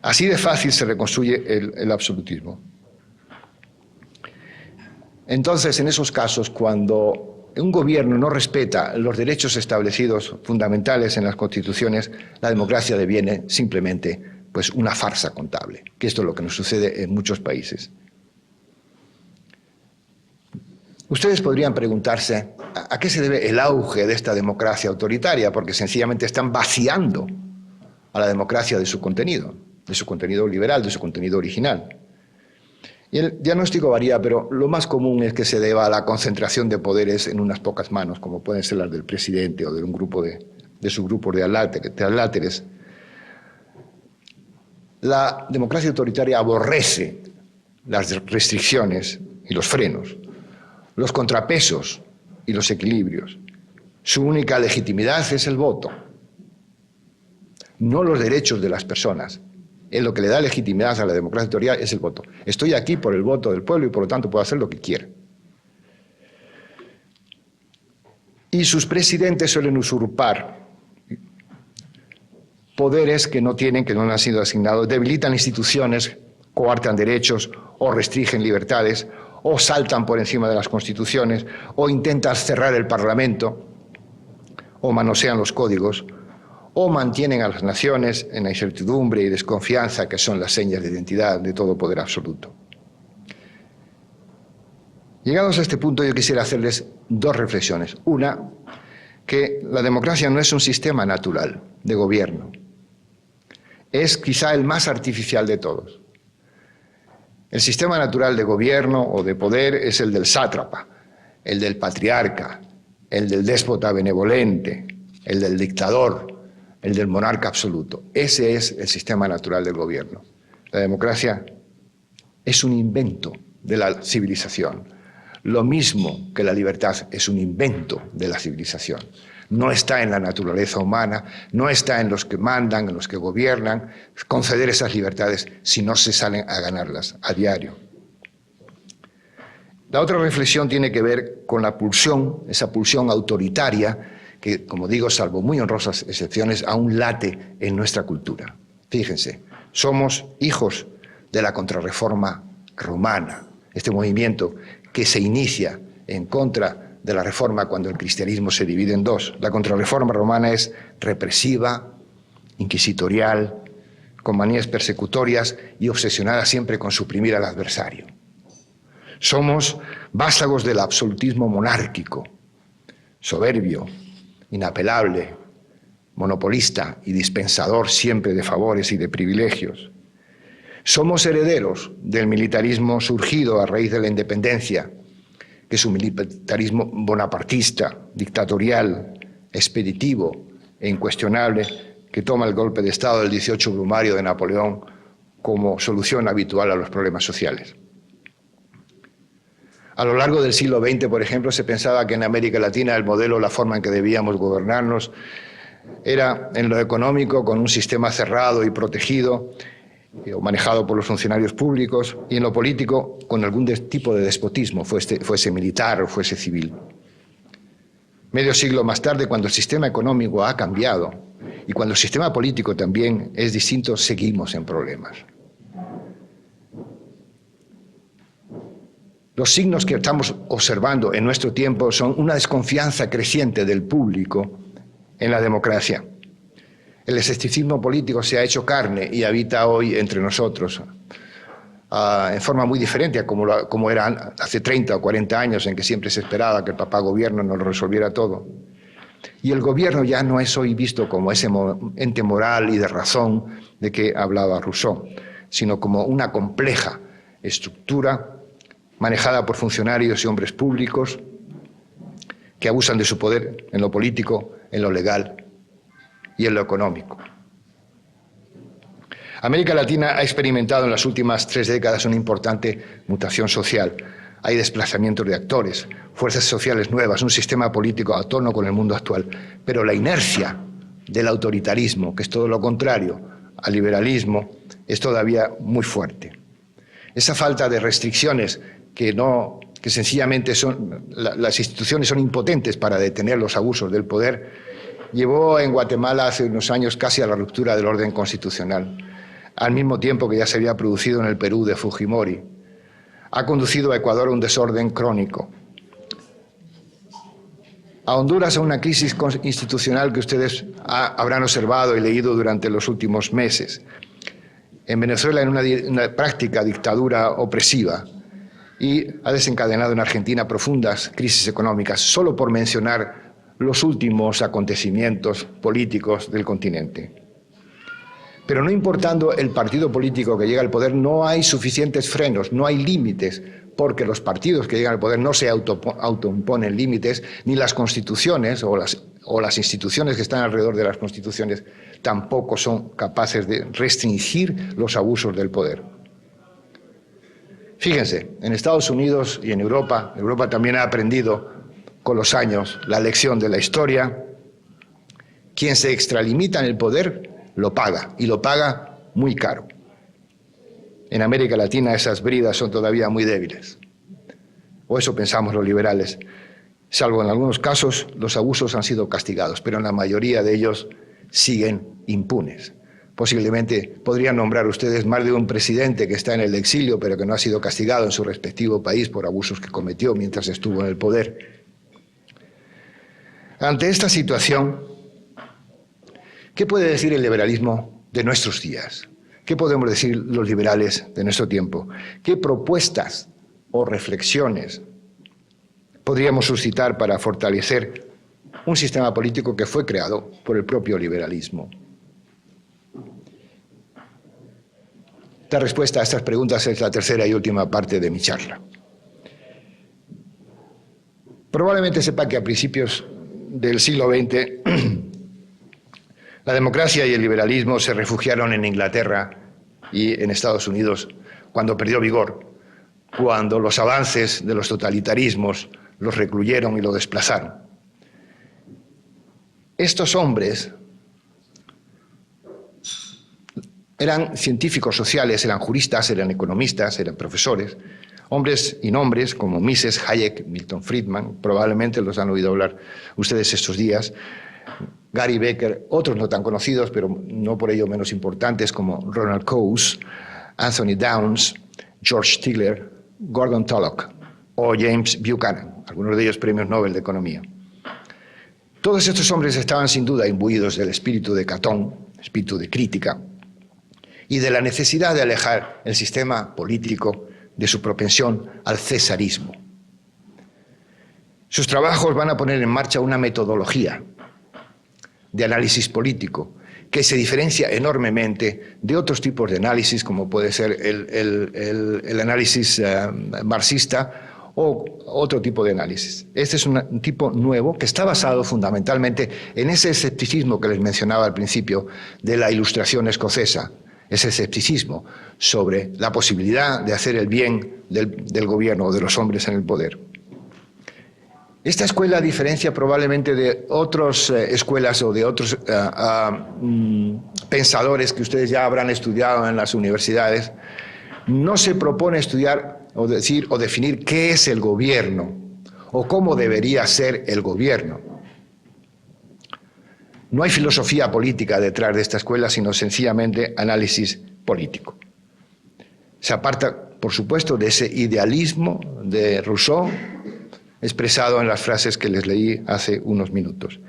Así de fácil se reconstruye el absolutismo. Entonces, en esos casos, cuando un gobierno no respeta los derechos establecidos fundamentales en las constituciones, la democracia deviene simplemente pues, una farsa contable, que esto es lo que nos sucede en muchos países. Ustedes podrían preguntarse a qué se debe el auge de esta democracia autoritaria, porque sencillamente están vaciando a la democracia de su contenido liberal, de su contenido original. Y el diagnóstico varía, pero lo más común es que se deba a la concentración de poderes en unas pocas manos, como pueden ser las del presidente o de un grupo de su grupo de adláteres. La democracia autoritaria aborrece las restricciones y los frenos, los contrapesos y los equilibrios. Su única legitimidad es el voto, no los derechos de las personas. Es lo que le da legitimidad a la democracia autoritaria es el voto. Estoy aquí por el voto del pueblo y por lo tanto puedo hacer lo que quiera. Y sus presidentes suelen usurpar poderes que no tienen, que no han sido asignados, debilitan instituciones, coartan derechos o restringen libertades, o saltan por encima de las constituciones, o intentan cerrar el Parlamento, o manosean los códigos, o mantienen a las naciones en la incertidumbre y desconfianza que son las señas de identidad de todo poder absoluto. Llegados a este punto, yo quisiera hacerles dos reflexiones. Una, que la democracia no es un sistema natural de gobierno. Es quizá el más artificial de todos. El sistema natural de gobierno o de poder es el del sátrapa, el del patriarca, el del déspota benevolente, el del dictador, el del monarca absoluto. Ese es el sistema natural del gobierno. La democracia es un invento de la civilización, lo mismo que la libertad es un invento de la civilización. No está en la naturaleza humana, no está en los que mandan, en los que gobiernan, conceder esas libertades si no se salen a ganarlas a diario. La otra reflexión tiene que ver con la pulsión, esa pulsión autoritaria, que, como digo, salvo muy honrosas excepciones, aún late en nuestra cultura. Fíjense, somos hijos de la contrarreforma romana, este movimiento que se inicia en contra de la reforma cuando el cristianismo se divide en dos. La contrarreforma romana es represiva, inquisitorial, con manías persecutorias y obsesionada siempre con suprimir al adversario. Somos vástagos del absolutismo monárquico, soberbio, inapelable, monopolista y dispensador siempre de favores y de privilegios. Somos herederos del militarismo surgido a raíz de la independencia, que es un militarismo bonapartista, dictatorial, expeditivo e incuestionable, que toma el golpe de Estado del 18 Brumario de Napoleón como solución habitual a los problemas sociales. A lo largo del siglo XX, por ejemplo, se pensaba que en América Latina el modelo, la forma en que debíamos gobernarnos, era en lo económico con un sistema cerrado y protegido, o manejado por los funcionarios públicos, y en lo político con algún tipo de despotismo, fuese militar o fuese civil. Medio siglo más tarde, cuando el sistema económico ha cambiado y cuando el sistema político también es distinto, seguimos en problemas. Los signos que estamos observando en nuestro tiempo son una desconfianza creciente del público en la democracia. El escepticismo político se ha hecho carne y habita hoy entre nosotros en forma muy diferente a como era hace 30 o 40 años, en que siempre se esperaba que el papá gobierno nos lo resolviera todo. Y el gobierno ya no es hoy visto como ese ente moral y de razón de que hablaba Rousseau, sino como una compleja estructura manejada por funcionarios y hombres públicos que abusan de su poder en lo político, en lo legal y en lo económico. América Latina ha experimentado en las últimas 3 décadas una importante mutación social. hay desplazamientos de actores, fuerzas sociales nuevas, un sistema político a tono con el mundo actual. Pero la inercia del autoritarismo, que es todo lo contrario al liberalismo, es todavía muy fuerte. Esa falta de restricciones que sencillamente las instituciones son impotentes para detener los abusos del poder, llevó en Guatemala hace unos años casi a la ruptura del orden constitucional, al mismo tiempo que ya se había producido en el Perú de Fujimori. Ha conducido a Ecuador a un desorden crónico, a Honduras a una crisis institucional que ustedes habrán observado y leído durante los últimos meses, en Venezuela en una práctica dictadura opresiva, y ha desencadenado en Argentina profundas crisis económicas, solo por mencionar los últimos acontecimientos políticos del continente. Pero no importando el partido político que llega al poder, no hay suficientes frenos, no hay límites, porque los partidos que llegan al poder no se autoimponen límites, ni las constituciones o las instituciones que están alrededor de las constituciones tampoco son capaces de restringir los abusos del poder. Fíjense, en Estados Unidos y en Europa también ha aprendido con los años la lección de la historia. Quien se extralimita en el poder lo paga, y lo paga muy caro. En América Latina esas bridas son todavía muy débiles, o eso pensamos los liberales. Salvo en algunos casos, los abusos han sido castigados, pero en la mayoría de ellos siguen impunes. Posiblemente podrían nombrar ustedes más de un presidente que está en el exilio, pero que no ha sido castigado en su respectivo país por abusos que cometió mientras estuvo en el poder. Ante esta situación, ¿qué puede decir el liberalismo de nuestros días? ¿Qué podemos decir los liberales de nuestro tiempo? ¿Qué propuestas o reflexiones podríamos suscitar para fortalecer un sistema político que fue creado por el propio liberalismo? La respuesta a estas preguntas es la tercera y última parte de mi charla. Probablemente sepa que a principios del siglo XX la democracia y el liberalismo se refugiaron en Inglaterra y en Estados Unidos cuando perdió vigor, cuando los avances de los totalitarismos los recluyeron y lo desplazaron. Estos hombres eran científicos sociales, eran juristas, eran economistas, eran profesores, hombres y nombres como Mises, Hayek, Milton Friedman, probablemente los han oído hablar ustedes estos días, Gary Becker, otros no tan conocidos, pero no por ello menos importantes, como Ronald Coase, Anthony Downs, George Stigler, Gordon Tullock o James Buchanan, algunos de ellos premios Nobel de Economía. Todos estos hombres estaban sin duda imbuidos del espíritu de Catón, espíritu de crítica, y de la necesidad de alejar el sistema político de su propensión al cesarismo. Sus trabajos van a poner en marcha una metodología de análisis político que se diferencia enormemente de otros tipos de análisis, como puede ser el análisis marxista o otro tipo de análisis. Este es un tipo nuevo que está basado fundamentalmente en ese escepticismo que les mencionaba al principio de la Ilustración escocesa, ese escepticismo sobre la posibilidad de hacer el bien del gobierno o de los hombres en el poder. Esta escuela, a diferencia probablemente de otras escuelas o de otros pensadores que ustedes ya habrán estudiado en las universidades, no se propone estudiar o decir o definir qué es el gobierno o cómo debería ser el gobierno. No hay filosofía política detrás de esta escuela, sino sencillamente análisis político. Se aparta, por supuesto, de ese idealismo de Rousseau, expresado en las frases que les leí hace unos minutos.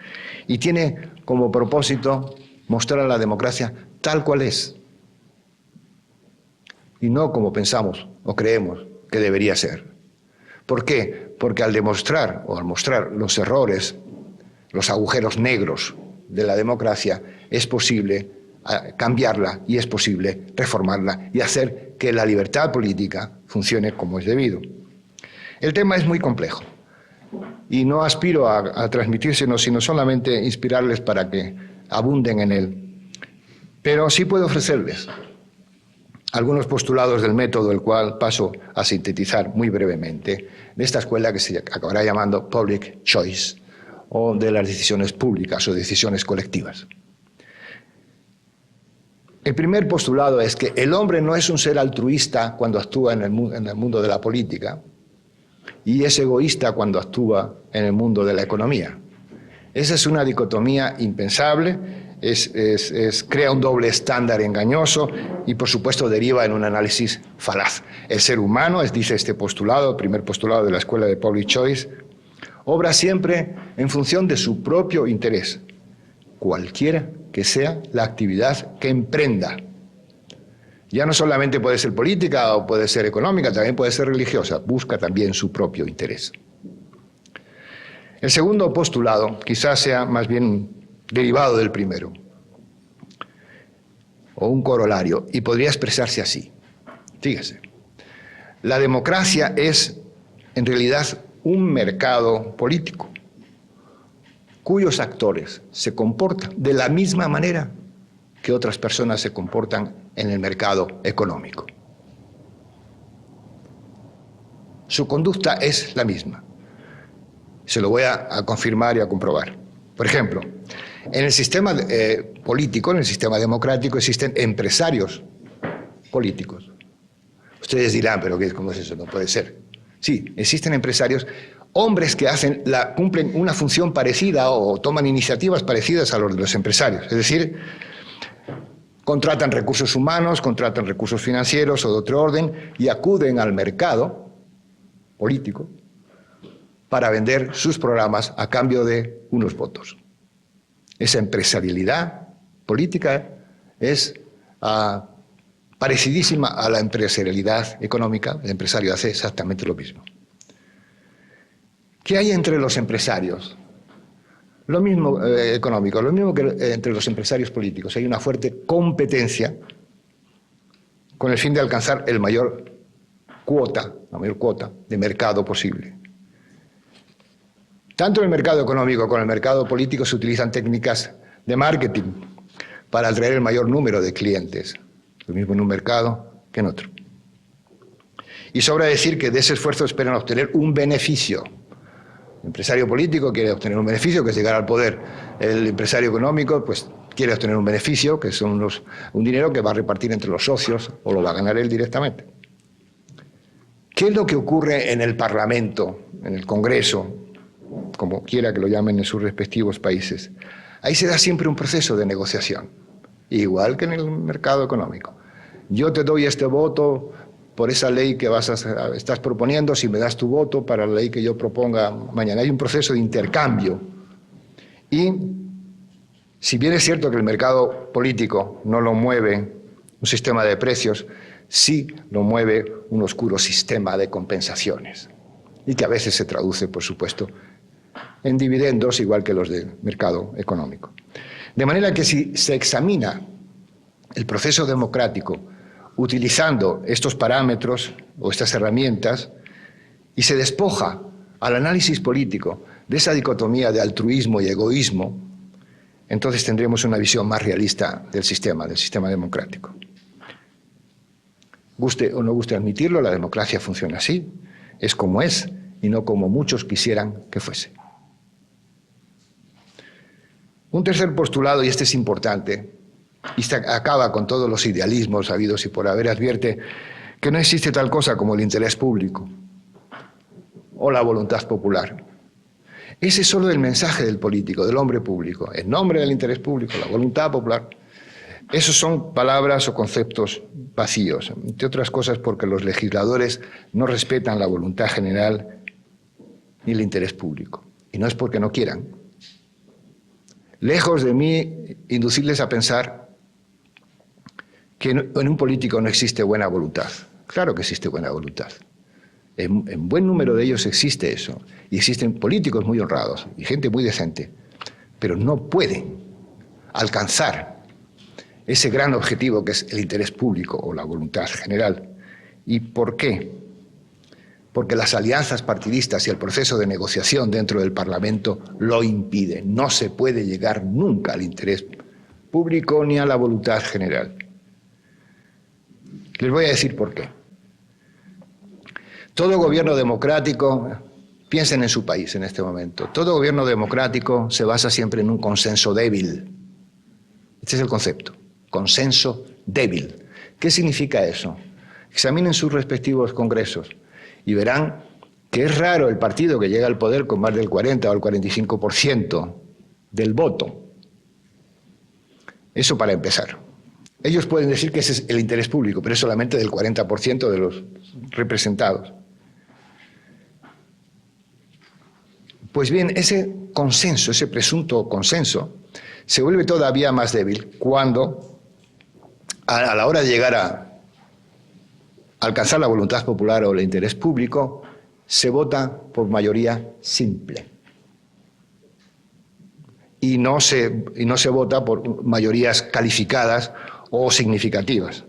Y tiene como propósito mostrar a la democracia tal cual es, y no como pensamos o creemos que debería ser. ¿Por qué? Porque al demostrar o al mostrar los errores, los agujeros negros de la democracia, es posible cambiarla y es posible reformarla y hacer que la libertad política funcione como es debido. El tema es muy complejo y no aspiro a transmitírselo, sino solamente inspirarles para que abunden en él. Pero sí puedo ofrecerles algunos postulados del método, el cual paso a sintetizar muy brevemente, de esta escuela que se acabará llamando Public Choice, o de las decisiones públicas o decisiones colectivas. El primer postulado es que el hombre no es un ser altruista cuando actúa en el mundo de la política y es egoísta cuando actúa en el mundo de la economía. Esa es una dicotomía impensable, crea un doble estándar engañoso y, por supuesto, deriva en un análisis falaz. El ser humano, dice este postulado, el primer postulado de la Escuela de Public Choice, obra siempre en función de su propio interés, cualquiera que sea la actividad que emprenda. Ya no solamente puede ser política o puede ser económica, también puede ser religiosa, busca también su propio interés. El segundo postulado quizás sea más bien derivado del primero, o un corolario, y podría expresarse así. Fíjese, la democracia es en realidad un mercado político, cuyos actores se comportan de la misma manera que otras personas se comportan en el mercado económico. Su conducta es la misma. Se lo voy a confirmar y a comprobar. Por ejemplo, en el sistema político, en el sistema democrático, existen empresarios políticos. Ustedes dirán, pero ¿cómo es eso? No puede ser. Sí, existen empresarios, hombres que cumplen una función parecida o toman iniciativas parecidas a los de los empresarios. Es decir, contratan recursos humanos, contratan recursos financieros o de otro orden y acuden al mercado político para vender sus programas a cambio de unos votos. Esa empresarialidad política es parecidísima a la empresarialidad económica. El empresario hace exactamente lo mismo. ¿Qué hay entre los empresarios? Lo mismo económico, lo mismo que entre los empresarios políticos. Hay una fuerte competencia con el fin de alcanzar la mayor cuota de mercado posible. Tanto en el mercado económico como en el mercado político se utilizan técnicas de marketing para atraer el mayor número de clientes, lo mismo en un mercado que en otro. Y sobra decir que de ese esfuerzo esperan obtener un beneficio. El empresario político quiere obtener un beneficio, que es llegar al poder. El empresario económico, pues, quiere obtener un beneficio, que son un dinero que va a repartir entre los socios o lo va a ganar él directamente. ¿Qué es lo que ocurre en el Parlamento, en el Congreso, como quiera que lo llamen en sus respectivos países? Ahí se da siempre un proceso de negociación, igual que en el mercado económico. Yo te doy este voto por esa ley que estás proponiendo, si me das tu voto para la ley que yo proponga mañana. Hay un proceso de intercambio. Y si bien es cierto que el mercado político no lo mueve un sistema de precios, sí lo mueve un oscuro sistema de compensaciones, y que a veces se traduce, por supuesto, en dividendos, igual que los del mercado económico. De manera que si se examina el proceso democrático utilizando estos parámetros o estas herramientas y se despoja al análisis político de esa dicotomía de altruismo y egoísmo, entonces tendremos una visión más realista del sistema democrático. Guste o no guste admitirlo, la democracia funciona así, es como es y no como muchos quisieran que fuese. Un tercer postulado, y este es importante, y acaba con todos los idealismos habidos y por haber, advierte que no existe tal cosa como el interés público o la voluntad popular. Ese es solo el mensaje del político, del hombre público, en nombre del interés público, la voluntad popular. Esos son palabras o conceptos vacíos, entre otras cosas porque los legisladores no respetan la voluntad general ni el interés público, y no es porque no quieran. Lejos de mí inducirles a pensar que en un político no existe buena voluntad. Claro que existe buena voluntad. En buen número de ellos existe eso. Y existen políticos muy honrados y gente muy decente, pero no pueden alcanzar ese gran objetivo que es el interés público o la voluntad general. ¿Y por qué? Porque las alianzas partidistas y el proceso de negociación dentro del Parlamento lo impiden. No se puede llegar nunca al interés público ni a la voluntad general. Les voy a decir por qué. Todo gobierno democrático, piensen en su país en este momento, todo gobierno democrático se basa siempre en un consenso débil. Este es el concepto, consenso débil. ¿Qué significa eso? Examinen sus respectivos congresos y verán que es raro el partido que llega al poder con más del 40 o el 45% del voto. Eso para empezar. Ellos pueden decir que ese es el interés público, pero es solamente del 40% de los representados. Pues bien, ese consenso, ese presunto consenso, se vuelve todavía más débil cuando, a la hora de llegar a alcanzar la voluntad popular o el interés público, se vota por mayoría simple. Y no se vota por mayorías calificadas o significativas.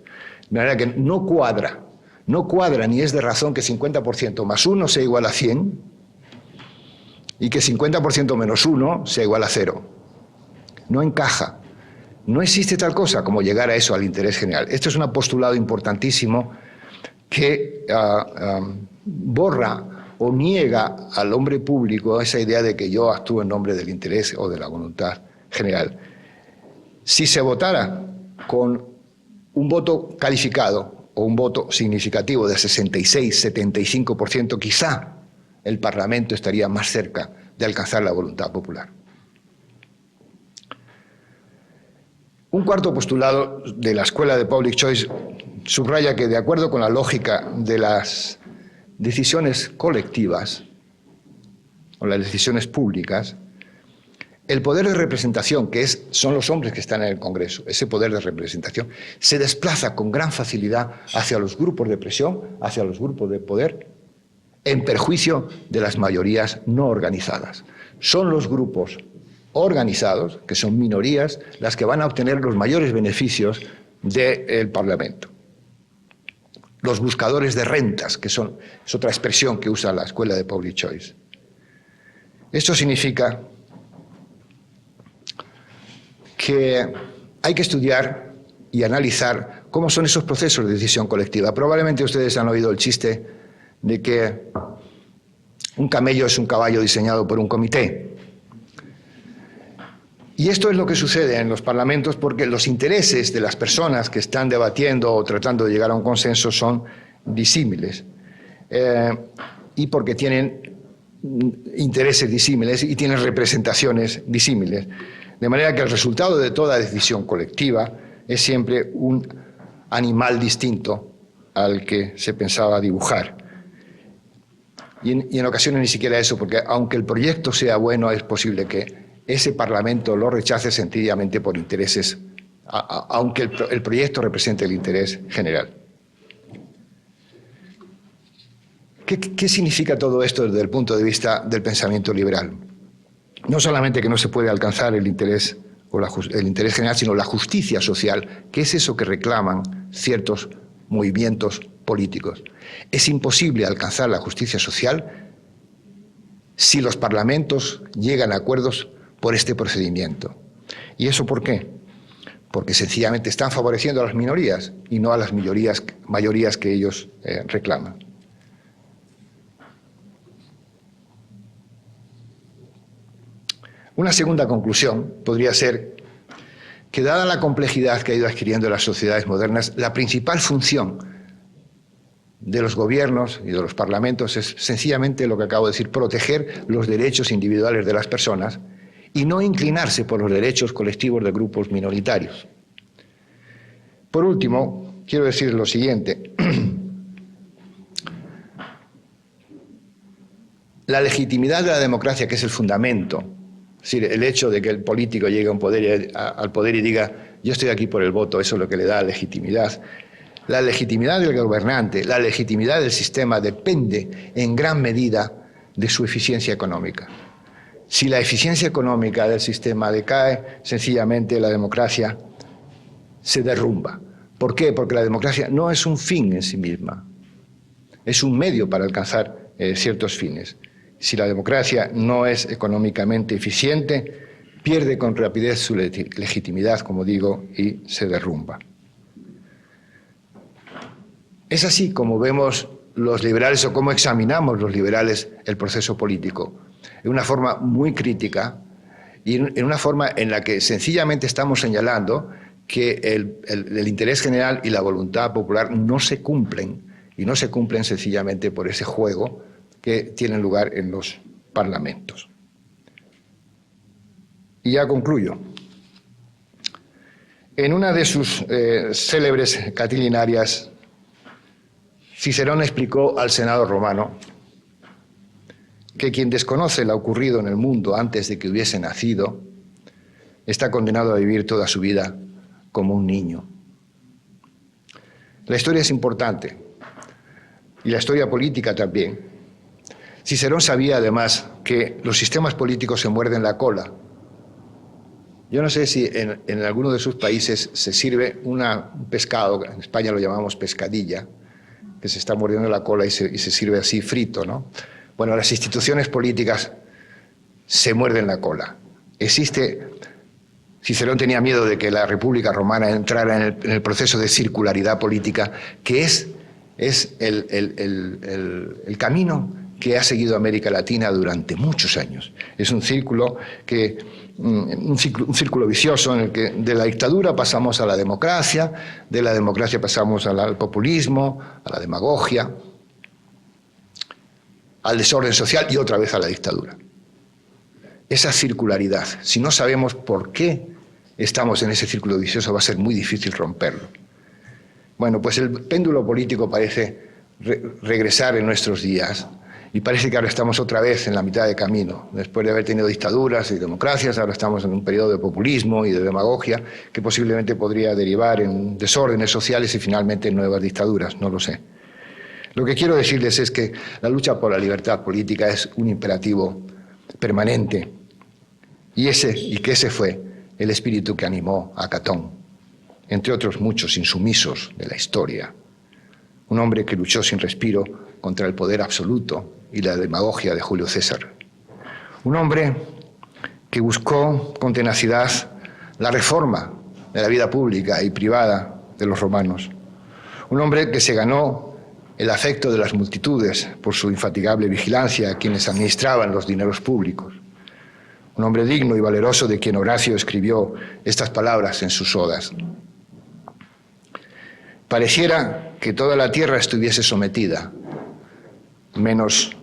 De manera que no cuadra ni es de razón que 50% más 1 sea igual a 100 y que 50% menos 1 sea igual a 0. No encaja. No existe tal cosa como llegar a eso, al interés general. Esto es un postulado importantísimo que borra o niega al hombre público esa idea de que yo actúo en nombre del interés o de la voluntad general. Si se votara con un voto calificado o un voto significativo de 66-75%, quizá el Parlamento estaría más cerca de alcanzar la voluntad popular. Un cuarto postulado de la Escuela de Public Choice subraya que, de acuerdo con la lógica de las decisiones colectivas o las decisiones públicas, el poder de representación, que son los hombres que están en el Congreso, ese poder de representación, se desplaza con gran facilidad hacia los grupos de presión, hacia los grupos de poder, en perjuicio de las mayorías no organizadas. Son los grupos organizados, que son minorías, las que van a obtener los mayores beneficios del Parlamento. Los buscadores de rentas, que es otra expresión que usa la Escuela de Public Choice. Esto significa que hay que estudiar y analizar cómo son esos procesos de decisión colectiva. Probablemente ustedes han oído el chiste de que un camello es un caballo diseñado por un comité. Y esto es lo que sucede en los parlamentos porque los intereses de las personas que están debatiendo o tratando de llegar a un consenso son disímiles. Y porque tienen intereses disímiles y tienen representaciones disímiles. De manera que el resultado de toda decisión colectiva es siempre un animal distinto al que se pensaba dibujar. Y en ocasiones ni siquiera eso, porque aunque el proyecto sea bueno, es posible que ese Parlamento lo rechace sencillamente por intereses, aunque el proyecto represente el interés general. ¿Qué significa todo esto desde el punto de vista del pensamiento liberal? No solamente que no se puede alcanzar el interés general, sino la justicia social, que es eso que reclaman ciertos movimientos políticos. Es imposible alcanzar la justicia social si los parlamentos llegan a acuerdos por este procedimiento. ¿Y eso por qué? Porque sencillamente están favoreciendo a las minorías y no a las mayorías que ellos reclaman. Una segunda conclusión podría ser que, dada la complejidad que ha ido adquiriendo las sociedades modernas, la principal función de los gobiernos y de los parlamentos es sencillamente lo que acabo de decir, proteger los derechos individuales de las personas y no inclinarse por los derechos colectivos de grupos minoritarios. Por último, quiero decir lo siguiente. La legitimidad de la democracia, que es el fundamento, es decir, el hecho de que el político llegue al poder y diga yo estoy aquí por el voto, eso es lo que le da legitimidad. La legitimidad del gobernante, la legitimidad del sistema depende en gran medida de su eficiencia económica. Si la eficiencia económica del sistema decae, sencillamente la democracia se derrumba. ¿Por qué? Porque la democracia no es un fin en sí misma, es un medio para alcanzar ciertos fines. Si la democracia no es económicamente eficiente, pierde con rapidez su legitimidad, como digo, y se derrumba. Es así como vemos los liberales o cómo examinamos los liberales el proceso político, en una forma muy crítica y en una forma en la que sencillamente estamos señalando que el interés general y la voluntad popular no se cumplen, y no se cumplen sencillamente por ese juego que tiene lugar en los parlamentos. Y ya concluyo. En una de sus célebres catilinarias, Cicerón explicó al Senado romano que quien desconoce lo ocurrido en el mundo antes de que hubiese nacido está condenado a vivir toda su vida como un niño. La historia es importante, y la historia política también. Cicerón sabía además que los sistemas políticos se muerden la cola. Yo no sé si en alguno de sus países se sirve un pescado, en España lo llamamos pescadilla, que se está mordiendo la cola y se sirve así frito, ¿no? Bueno, las instituciones políticas se muerden la cola. Cicerón tenía miedo de que la República Romana entrara en el proceso de circularidad política, que es el camino que ha seguido América Latina durante muchos años. Es un círculo vicioso en el que de la dictadura pasamos a la democracia, de la democracia pasamos al populismo, a la demagogia, al desorden social y otra vez a la dictadura. Esa circularidad, si no sabemos por qué estamos en ese círculo vicioso, va a ser muy difícil romperlo. Bueno, pues el péndulo político parece regresar en nuestros días y parece que ahora estamos otra vez en la mitad de camino. Después de haber tenido dictaduras y democracias, ahora estamos en un periodo de populismo y de demagogia que posiblemente podría derivar en desórdenes sociales y finalmente en nuevas dictaduras, no lo sé. Lo que quiero decirles es que la lucha por la libertad política es un imperativo permanente y que ese fue el espíritu que animó a Catón, entre otros muchos insumisos de la historia. Un hombre que luchó sin respiro contra el poder absoluto y la demagogia de Julio César. Un hombre que buscó con tenacidad la reforma de la vida pública y privada de los romanos. Un hombre que se ganó el afecto de las multitudes por su infatigable vigilancia a quienes administraban los dineros públicos. Un hombre digno y valeroso de quien Horacio escribió estas palabras en sus odas. Pareciera que toda la tierra estuviese sometida, menos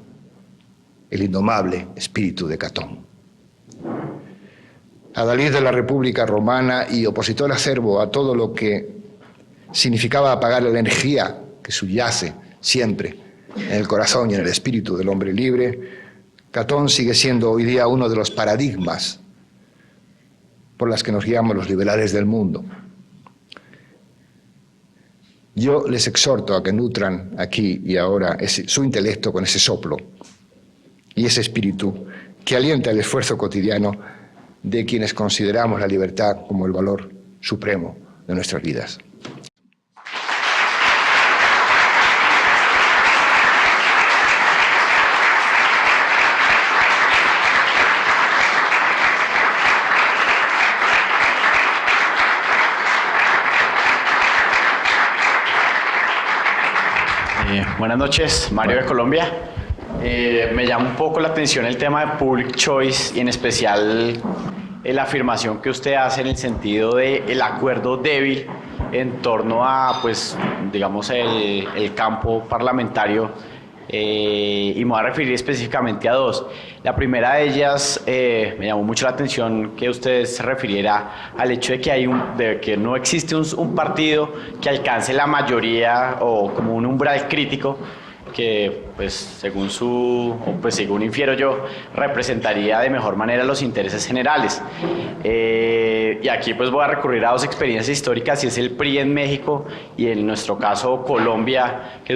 el indomable espíritu de Catón. Adalid de la República Romana y opositor acerbo a todo lo que significaba apagar la energía que subyace siempre en el corazón y en el espíritu del hombre libre, Catón sigue siendo hoy día uno de los paradigmas por las que nos guiamos los liberales del mundo. Yo les exhorto a que nutran aquí y ahora su intelecto con ese soplo y ese espíritu que alienta el esfuerzo cotidiano de quienes consideramos la libertad como el valor supremo de nuestras vidas. Buenas noches, Mario de Colombia. Me llama un poco la atención el tema de public choice y en especial la afirmación que usted hace en el sentido del acuerdo débil en torno a, pues, digamos, el campo parlamentario. Y me voy a referir específicamente a dos. La primera de ellas, me llamó mucho la atención que usted se refiriera al hecho de que no existe un partido que alcance la mayoría o como un umbral crítico que, pues, según infiero yo, representaría de mejor manera los intereses generales. Y aquí pues voy a recurrir a dos experiencias históricas, y es el PRI en México y en nuestro caso Colombia, que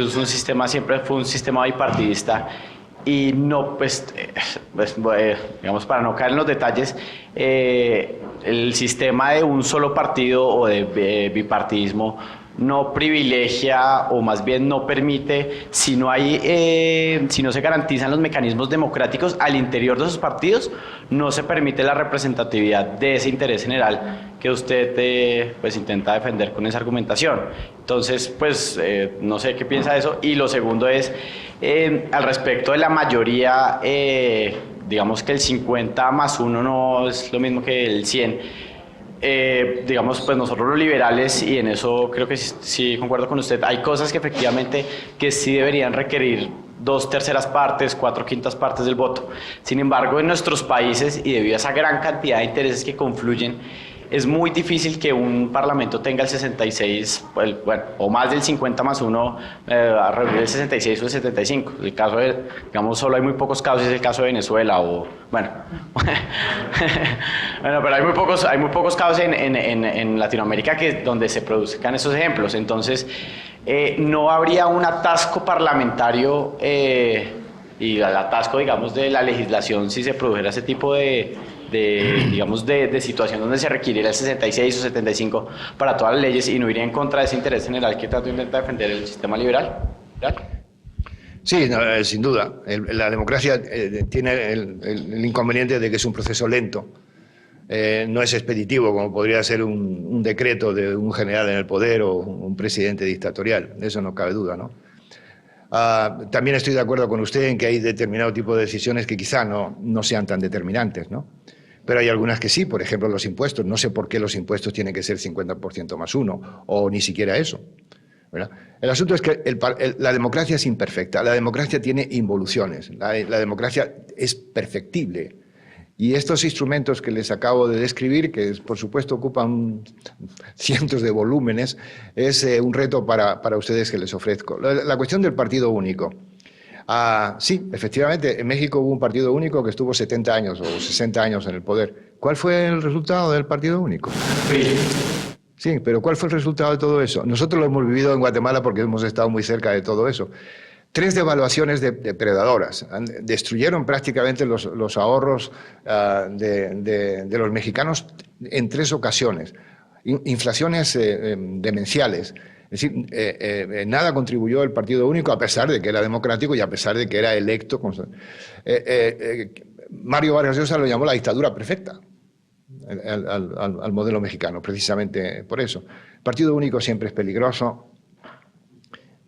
siempre fue un sistema bipartidista. Y no, digamos, para no caer en los detalles, el sistema de un solo partido o de bipartidismo no privilegia o más bien no permite, si no se garantizan los mecanismos democráticos al interior de esos partidos, no se permite la representatividad de ese interés general que usted pues intenta defender con esa argumentación. Entonces, pues no sé qué piensa de eso. Y lo segundo es, al respecto de la mayoría, digamos que el 50 más 1 no es lo mismo que el 100. Digamos, pues nosotros los liberales, y en eso creo que sí concuerdo con usted, hay cosas que efectivamente que sí deberían requerir 2/3 partes, 4/5 partes del voto. Sin embargo, en nuestros países, y debido a esa gran cantidad de intereses que confluyen, es muy difícil que un parlamento tenga el 66, bueno, o más del 50 más 1, a reunir el 66 o el 75. El caso de, digamos, solo hay muy pocos casos, es el caso de Venezuela, o, bueno, bueno, pero hay muy pocos casos en Latinoamérica donde se produzcan esos ejemplos. Entonces, no habría un atasco parlamentario y el atasco, digamos, de la legislación si se produjera ese tipo de situación donde se requiriera el 66 o 75 para todas las leyes y no iría en contra de ese interés general que tanto intenta defender el sistema liberal. Sí, no, sin duda. La democracia tiene el inconveniente de que es un proceso lento. No es expeditivo como podría ser un decreto de un general en el poder o un presidente dictatorial. De eso no cabe duda, ¿no? También estoy de acuerdo con usted en que hay determinado tipo de decisiones que quizá no sean tan determinantes, ¿no? Pero hay algunas que sí, por ejemplo los impuestos. No sé por qué los impuestos tienen que ser 50% más 1 o ni siquiera eso, ¿verdad? El asunto es que la democracia es imperfecta, la democracia tiene involuciones, la democracia es perfectible. Y estos instrumentos que les acabo de describir, que por supuesto ocupan cientos de volúmenes, es un reto para ustedes que les ofrezco. La cuestión del partido único. Sí, efectivamente, en México hubo un partido único que estuvo 70 años o 60 años en el poder. ¿Cuál fue el resultado del partido único? Sí, pero ¿cuál fue el resultado de todo eso? Nosotros lo hemos vivido en Guatemala porque hemos estado muy cerca de todo eso. 3 devaluaciones depredadoras. Destruyeron prácticamente los ahorros de los mexicanos en 3 ocasiones. Inflaciones demenciales. Es decir, nada contribuyó el partido único, a pesar de que era democrático y a pesar de que era electo. Mario Vargas Llosa lo llamó la dictadura perfecta al modelo mexicano, precisamente por eso. El partido único siempre es peligroso.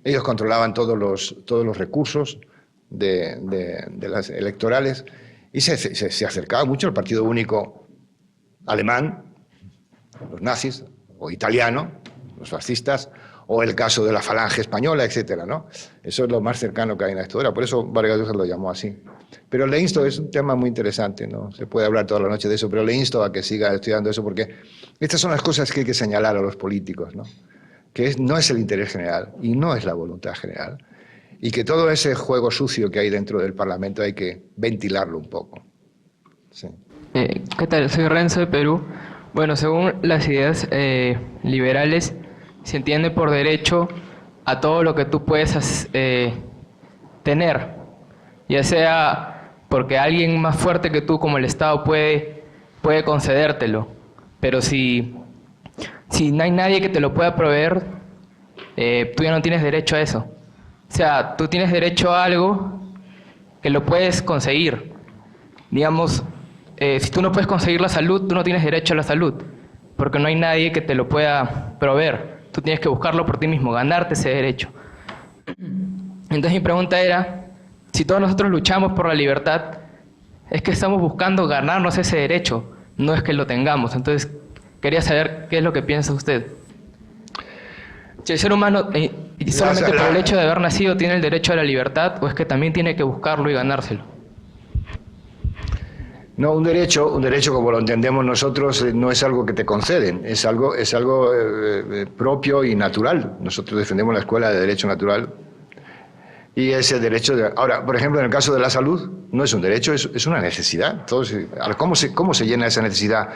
Ellos controlaban todos los recursos de las electorales y se acercaba mucho al partido único alemán, los nazis, o italiano, los fascistas, o el caso de la falange española, etcétera, ¿no? Eso es lo más cercano que hay en la historia, por eso Vargas Llosa lo llamó así. Pero le insto, es un tema muy interesante, ¿no? Se puede hablar toda la noche de eso, pero le insto a que siga estudiando eso, porque estas son las cosas que hay que señalar a los políticos, ¿no? Que no es el interés general y no es la voluntad general, y que todo ese juego sucio que hay dentro del Parlamento hay que ventilarlo un poco. Sí. ¿Qué tal? Soy Renzo de Perú. Bueno, según las ideas liberales, se entiende por derecho a todo lo que tú puedes tener, ya sea porque alguien más fuerte que tú, como el Estado, puede concedértelo, pero si no hay nadie que te lo pueda proveer, tú ya no tienes derecho a eso. O sea, tú tienes derecho a algo que lo puedes conseguir. Digamos, si tú no puedes conseguir la salud, tú no tienes derecho a la salud, porque no hay nadie que te lo pueda proveer. Tú tienes que buscarlo por ti mismo, ganarte ese derecho. Entonces mi pregunta era, si todos nosotros luchamos por la libertad, es que estamos buscando ganarnos ese derecho, no es que lo tengamos. Entonces quería saber qué es lo que piensa usted. Si el ser humano solamente por el hecho de haber nacido tiene el derecho a la libertad, o es que también tiene que buscarlo y ganárselo. No, un derecho como lo entendemos nosotros no es algo que te conceden, es algo propio y natural. Nosotros defendemos la escuela de derecho natural y ese derecho ahora, por ejemplo, en el caso de la salud, no es un derecho, es una necesidad. Entonces, ¿cómo se llena esa necesidad?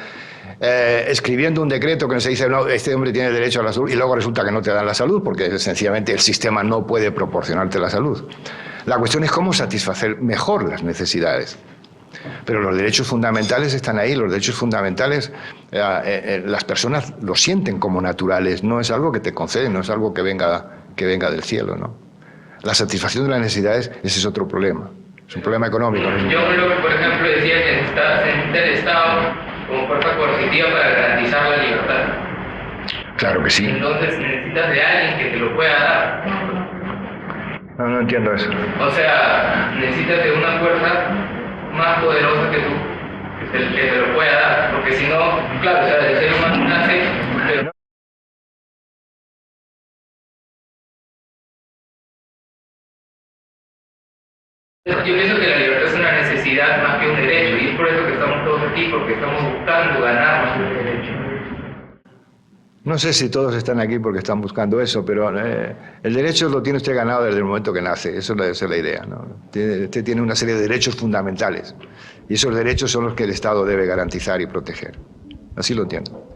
Escribiendo un decreto que nos dice, no, este hombre tiene derecho a la salud, y luego resulta que no te dan la salud porque sencillamente el sistema no puede proporcionarte la salud. La cuestión es cómo satisfacer mejor las necesidades. Pero los derechos fundamentales están ahí, los derechos fundamentales, las personas lo sienten como naturales, no es algo que te conceden, no es algo que venga del cielo, ¿no? La satisfacción de las necesidades, ese es otro problema, es un problema económico. ¿No? Yo creo que, por ejemplo, decía que se necesita el Estado como fuerza coercitiva para garantizar la libertad. Claro que sí. Entonces necesitas de alguien que te lo pueda dar. No entiendo eso. O sea, necesitas de una fuerza más poderosa que tú, que te lo pueda dar, porque si no, claro, o sea, el ser humano nace, pero... Yo pienso que la libertad es una necesidad más que un derecho, y es por eso que estamos todos aquí, porque estamos buscando ganar nuestro derecho. No sé si todos están aquí porque están buscando eso, pero el derecho lo tiene usted ganado desde el momento que nace, esa es la idea, ¿no? Usted tiene una serie de derechos fundamentales, y esos derechos son los que el Estado debe garantizar y proteger. Así lo entiendo.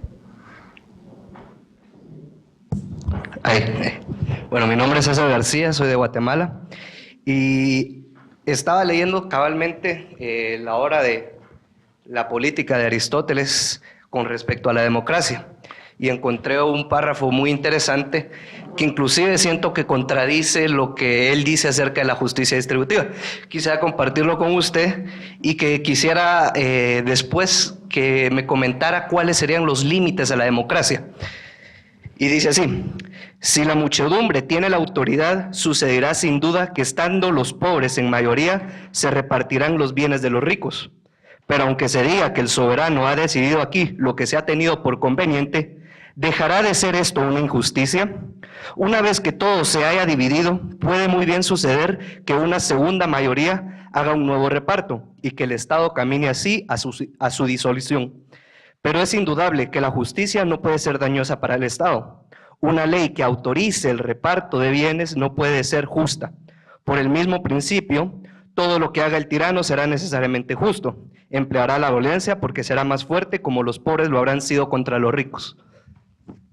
Bueno, mi nombre es César García, soy de Guatemala, y estaba leyendo cabalmente la obra de La política de Aristóteles con respecto a la democracia, y encontré un párrafo muy interesante que inclusive siento que contradice lo que él dice acerca de la justicia distributiva. Quisiera compartirlo con usted y que quisiera después que me comentara cuáles serían los límites a la democracia. Y dice así: si la muchedumbre tiene la autoridad, sucederá sin duda que estando los pobres en mayoría, se repartirán los bienes de los ricos. Pero aunque se diga que el soberano ha decidido aquí lo que se ha tenido por conveniente, ¿dejará de ser esto una injusticia? Una vez que todo se haya dividido, puede muy bien suceder que una segunda mayoría haga un nuevo reparto y que el Estado camine así a su disolución. Pero es indudable que la justicia no puede ser dañosa para el Estado. Una ley que autorice el reparto de bienes no puede ser justa. Por el mismo principio, todo lo que haga el tirano será necesariamente justo. Empleará la violencia porque será más fuerte, como los pobres lo habrán sido contra los ricos.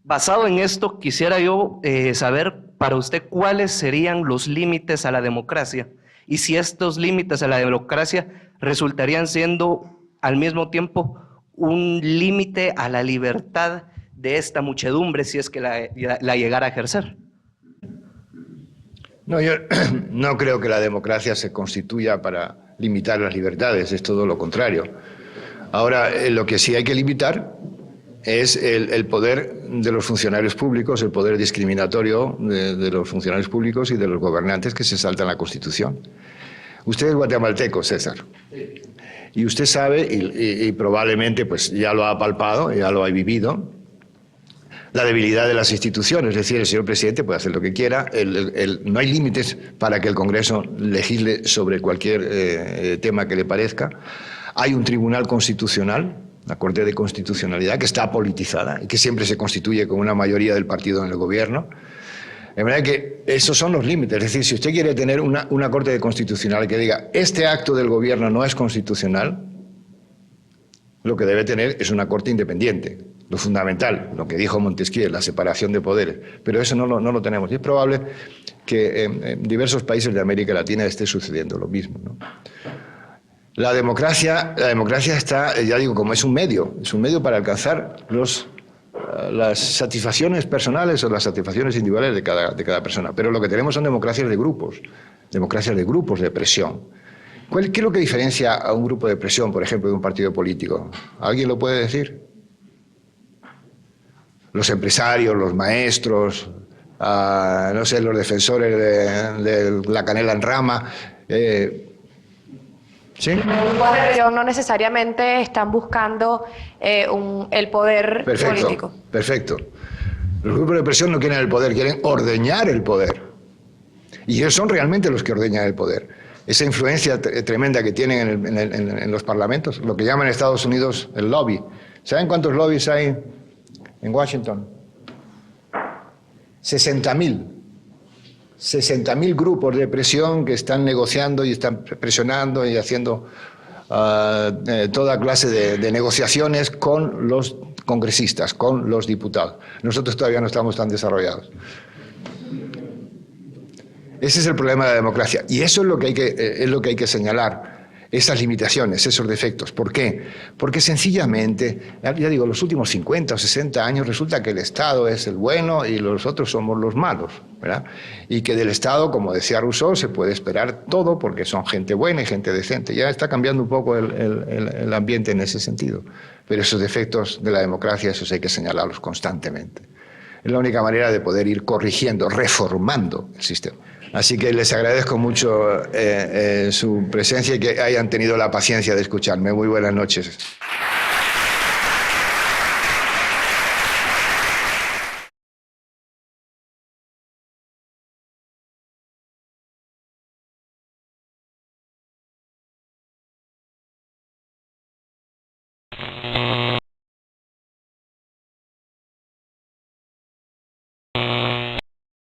Basado en esto, quisiera yo saber para usted cuáles serían los límites a la democracia y si estos límites a la democracia resultarían siendo al mismo tiempo un límite a la libertad de esta muchedumbre si es que la llegara a ejercer. No, yo no creo que la democracia se constituya para limitar las libertades, es todo lo contrario. Ahora, lo que sí hay que limitar es el poder de los funcionarios públicos, el poder discriminatorio de los funcionarios públicos y de los gobernantes que se saltan la Constitución. Usted es guatemalteco, César, y usted sabe, y probablemente pues ya lo ha palpado, ya lo ha vivido, la debilidad de las instituciones, es decir, el señor presidente puede hacer lo que quiera, no hay límites para que el Congreso legisle sobre cualquier tema que le parezca. Hay un tribunal constitucional, la Corte de Constitucionalidad, que está politizada y que siempre se constituye con una mayoría del partido en el gobierno. De manera que esos son los límites, es decir, si usted quiere tener una Corte de Constitucional que diga este acto del gobierno no es constitucional, lo que debe tener es una Corte independiente. Lo fundamental, lo que dijo Montesquieu, la separación de poderes, pero eso no lo tenemos. Y es probable que en diversos países de América Latina esté sucediendo lo mismo, ¿no? La democracia está, ya digo, como es un medio para alcanzar las satisfacciones personales o las satisfacciones individuales de cada persona. Pero lo que tenemos son democracias de grupos de presión. ¿Qué es lo que diferencia a un grupo de presión, por ejemplo, de un partido político? ¿Alguien lo puede decir? Los empresarios, los maestros, no sé, los defensores de la canela en rama. ¿Sí? Los grupos de presión no necesariamente están buscando el poder político. Perfecto. Los grupos de presión no quieren el poder, quieren ordeñar el poder. Y ellos son realmente los que ordeñan el poder. Esa influencia tremenda que tienen en los parlamentos, lo que llaman en Estados Unidos el lobby. ¿Saben cuántos lobbies hay en Washington? 60.000. 60.000 grupos de presión que están negociando y están presionando y haciendo toda clase de negociaciones con los congresistas, con los diputados. Nosotros todavía no estamos tan desarrollados. Ese es el problema de la democracia y eso es lo que hay que señalar. esas limitaciones, esos defectos. ¿Por qué? Porque sencillamente, ya digo, los últimos 50 o 60 años resulta que el Estado es el bueno y los otros somos los malos, ¿verdad? Y que del Estado, como decía Rousseau, se puede esperar todo porque son gente buena y gente decente. Ya está cambiando un poco el ambiente en ese sentido. Pero esos defectos de la democracia, esos hay que señalarlos constantemente. Es la única manera de poder ir corrigiendo, reformando el sistema. Así que les agradezco mucho su presencia y que hayan tenido la paciencia de escucharme. Muy buenas noches.